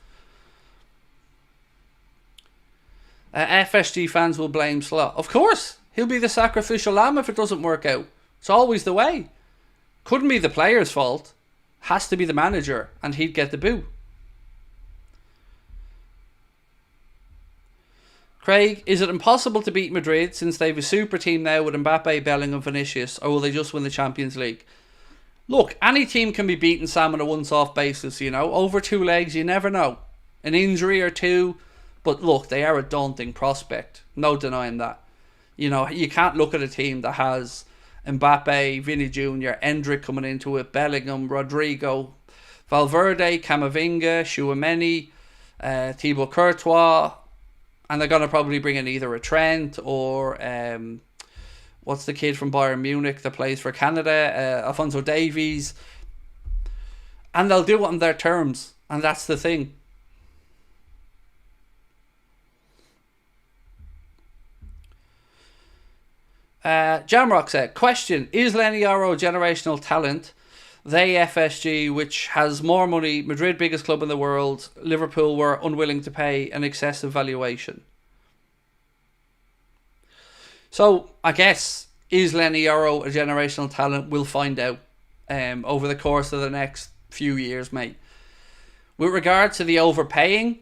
Speaker 1: FSG fans will blame Slot. Of course, he'll be the sacrificial lamb if it doesn't work out. It's always the way. Couldn't be the player's fault. Has to be the manager, and he'd get the boo. Craig, is it impossible to beat Madrid since they have a super team now with Mbappe, Bellingham, Vinicius, or will they just win the Champions League? Look, any team can be beaten, Sam, on a once-off basis, you know. Over two legs, you never know. An injury or two, But look, they are a daunting prospect. No denying that. You know, you can't look at a team that has Mbappe, Vinny Jr., Endrick coming into it, Bellingham, Rodrigo, Valverde, Camavinga, Tchouaméni, Thibaut Courtois, and they're going to probably bring in either a Trent or what's the kid from Bayern Munich that plays for Canada, Alphonso Davies, and they'll do it on their terms, and that's the thing. Jamrock said, question, is Leny Yoro a generational talent? They, FSG, which has more money, Madrid biggest club in the world, Liverpool were unwilling to pay an excessive valuation. So, I guess, is Leny Yoro a generational talent? We'll find out over the course of the next few years, mate. With regard to the overpaying,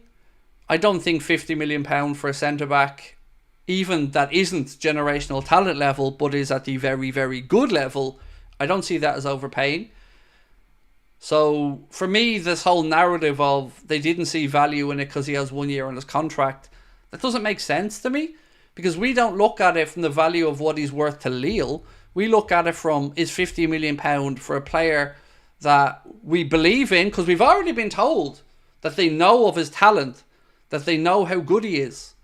Speaker 1: I don't think £50 million for a centre-back, even that isn't generational talent level, but is at the very, very good level, I don't see that as overpaying. So, for me, this whole narrative of they didn't see value in it because he has 1 year on his contract, that doesn't make sense to me. Because we don't look at it from the value of what he's worth to Lille. We look at it from, is £50 million for a player that we believe in, because we've already been told that they know of his talent, that they know how good he is.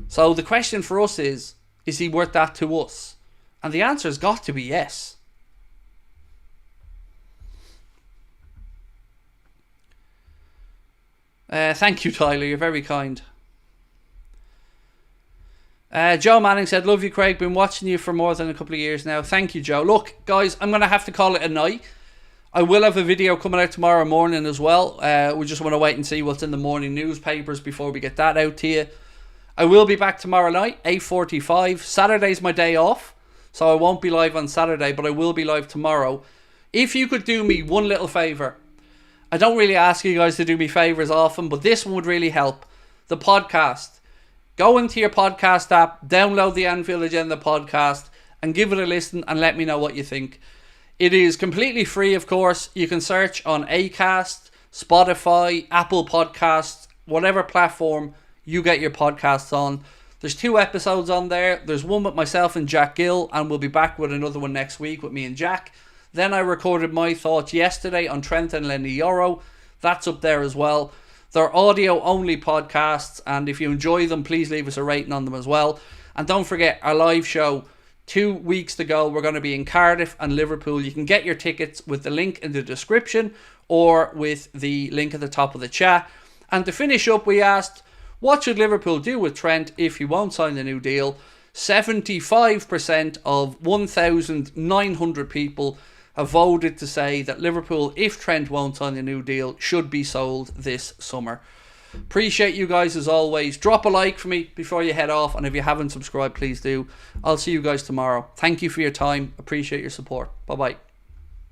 Speaker 1: So the question for us is he worth that to us? And the answer has got to be yes. Thank you, Tyler. You're very kind. Joe Manning said, love you, Craig. Been watching you for more than a couple of years now. Thank you, Joe. Look, guys, I'm going to have to call it a night. I will have a video coming out tomorrow morning as well. We just want to wait and see what's in the morning newspapers before we get that out to you. I will be back tomorrow night, 8:45. Saturday's my day off, so I won't be live on Saturday, but I will be live tomorrow. If you could do me one little favour. I don't really ask you guys to do me favours often, but this one would really help. The podcast. Go into your podcast app, download the Anfield Agenda podcast, and give it a listen and let me know what you think. It is completely free, of course. You can search on Acast, Spotify, Apple Podcasts, whatever platform you get your podcasts on. There's 2 episodes on there. There's one with myself and Jack Gill, and we'll be back with another one next week with me and Jack. Then I recorded my thoughts yesterday on Trent and Leny Yoro. That's up there as well. They're audio-only podcasts, and if you enjoy them, please leave us a rating on them as well. And don't forget, our live show, 2 weeks to go. We're going to be in Cardiff and Liverpool. You can get your tickets with the link in the description or with the link at the top of the chat. And to finish up, we asked, what should Liverpool do with Trent if he won't sign the new deal? 75% of 1,900 people have voted to say that Liverpool, if Trent won't sign the new deal, should be sold this summer. Appreciate you guys as always. Drop a like for me before you head off, and if you haven't subscribed, please do. I'll see you guys tomorrow. Thank you for your time. Appreciate your support. Bye bye.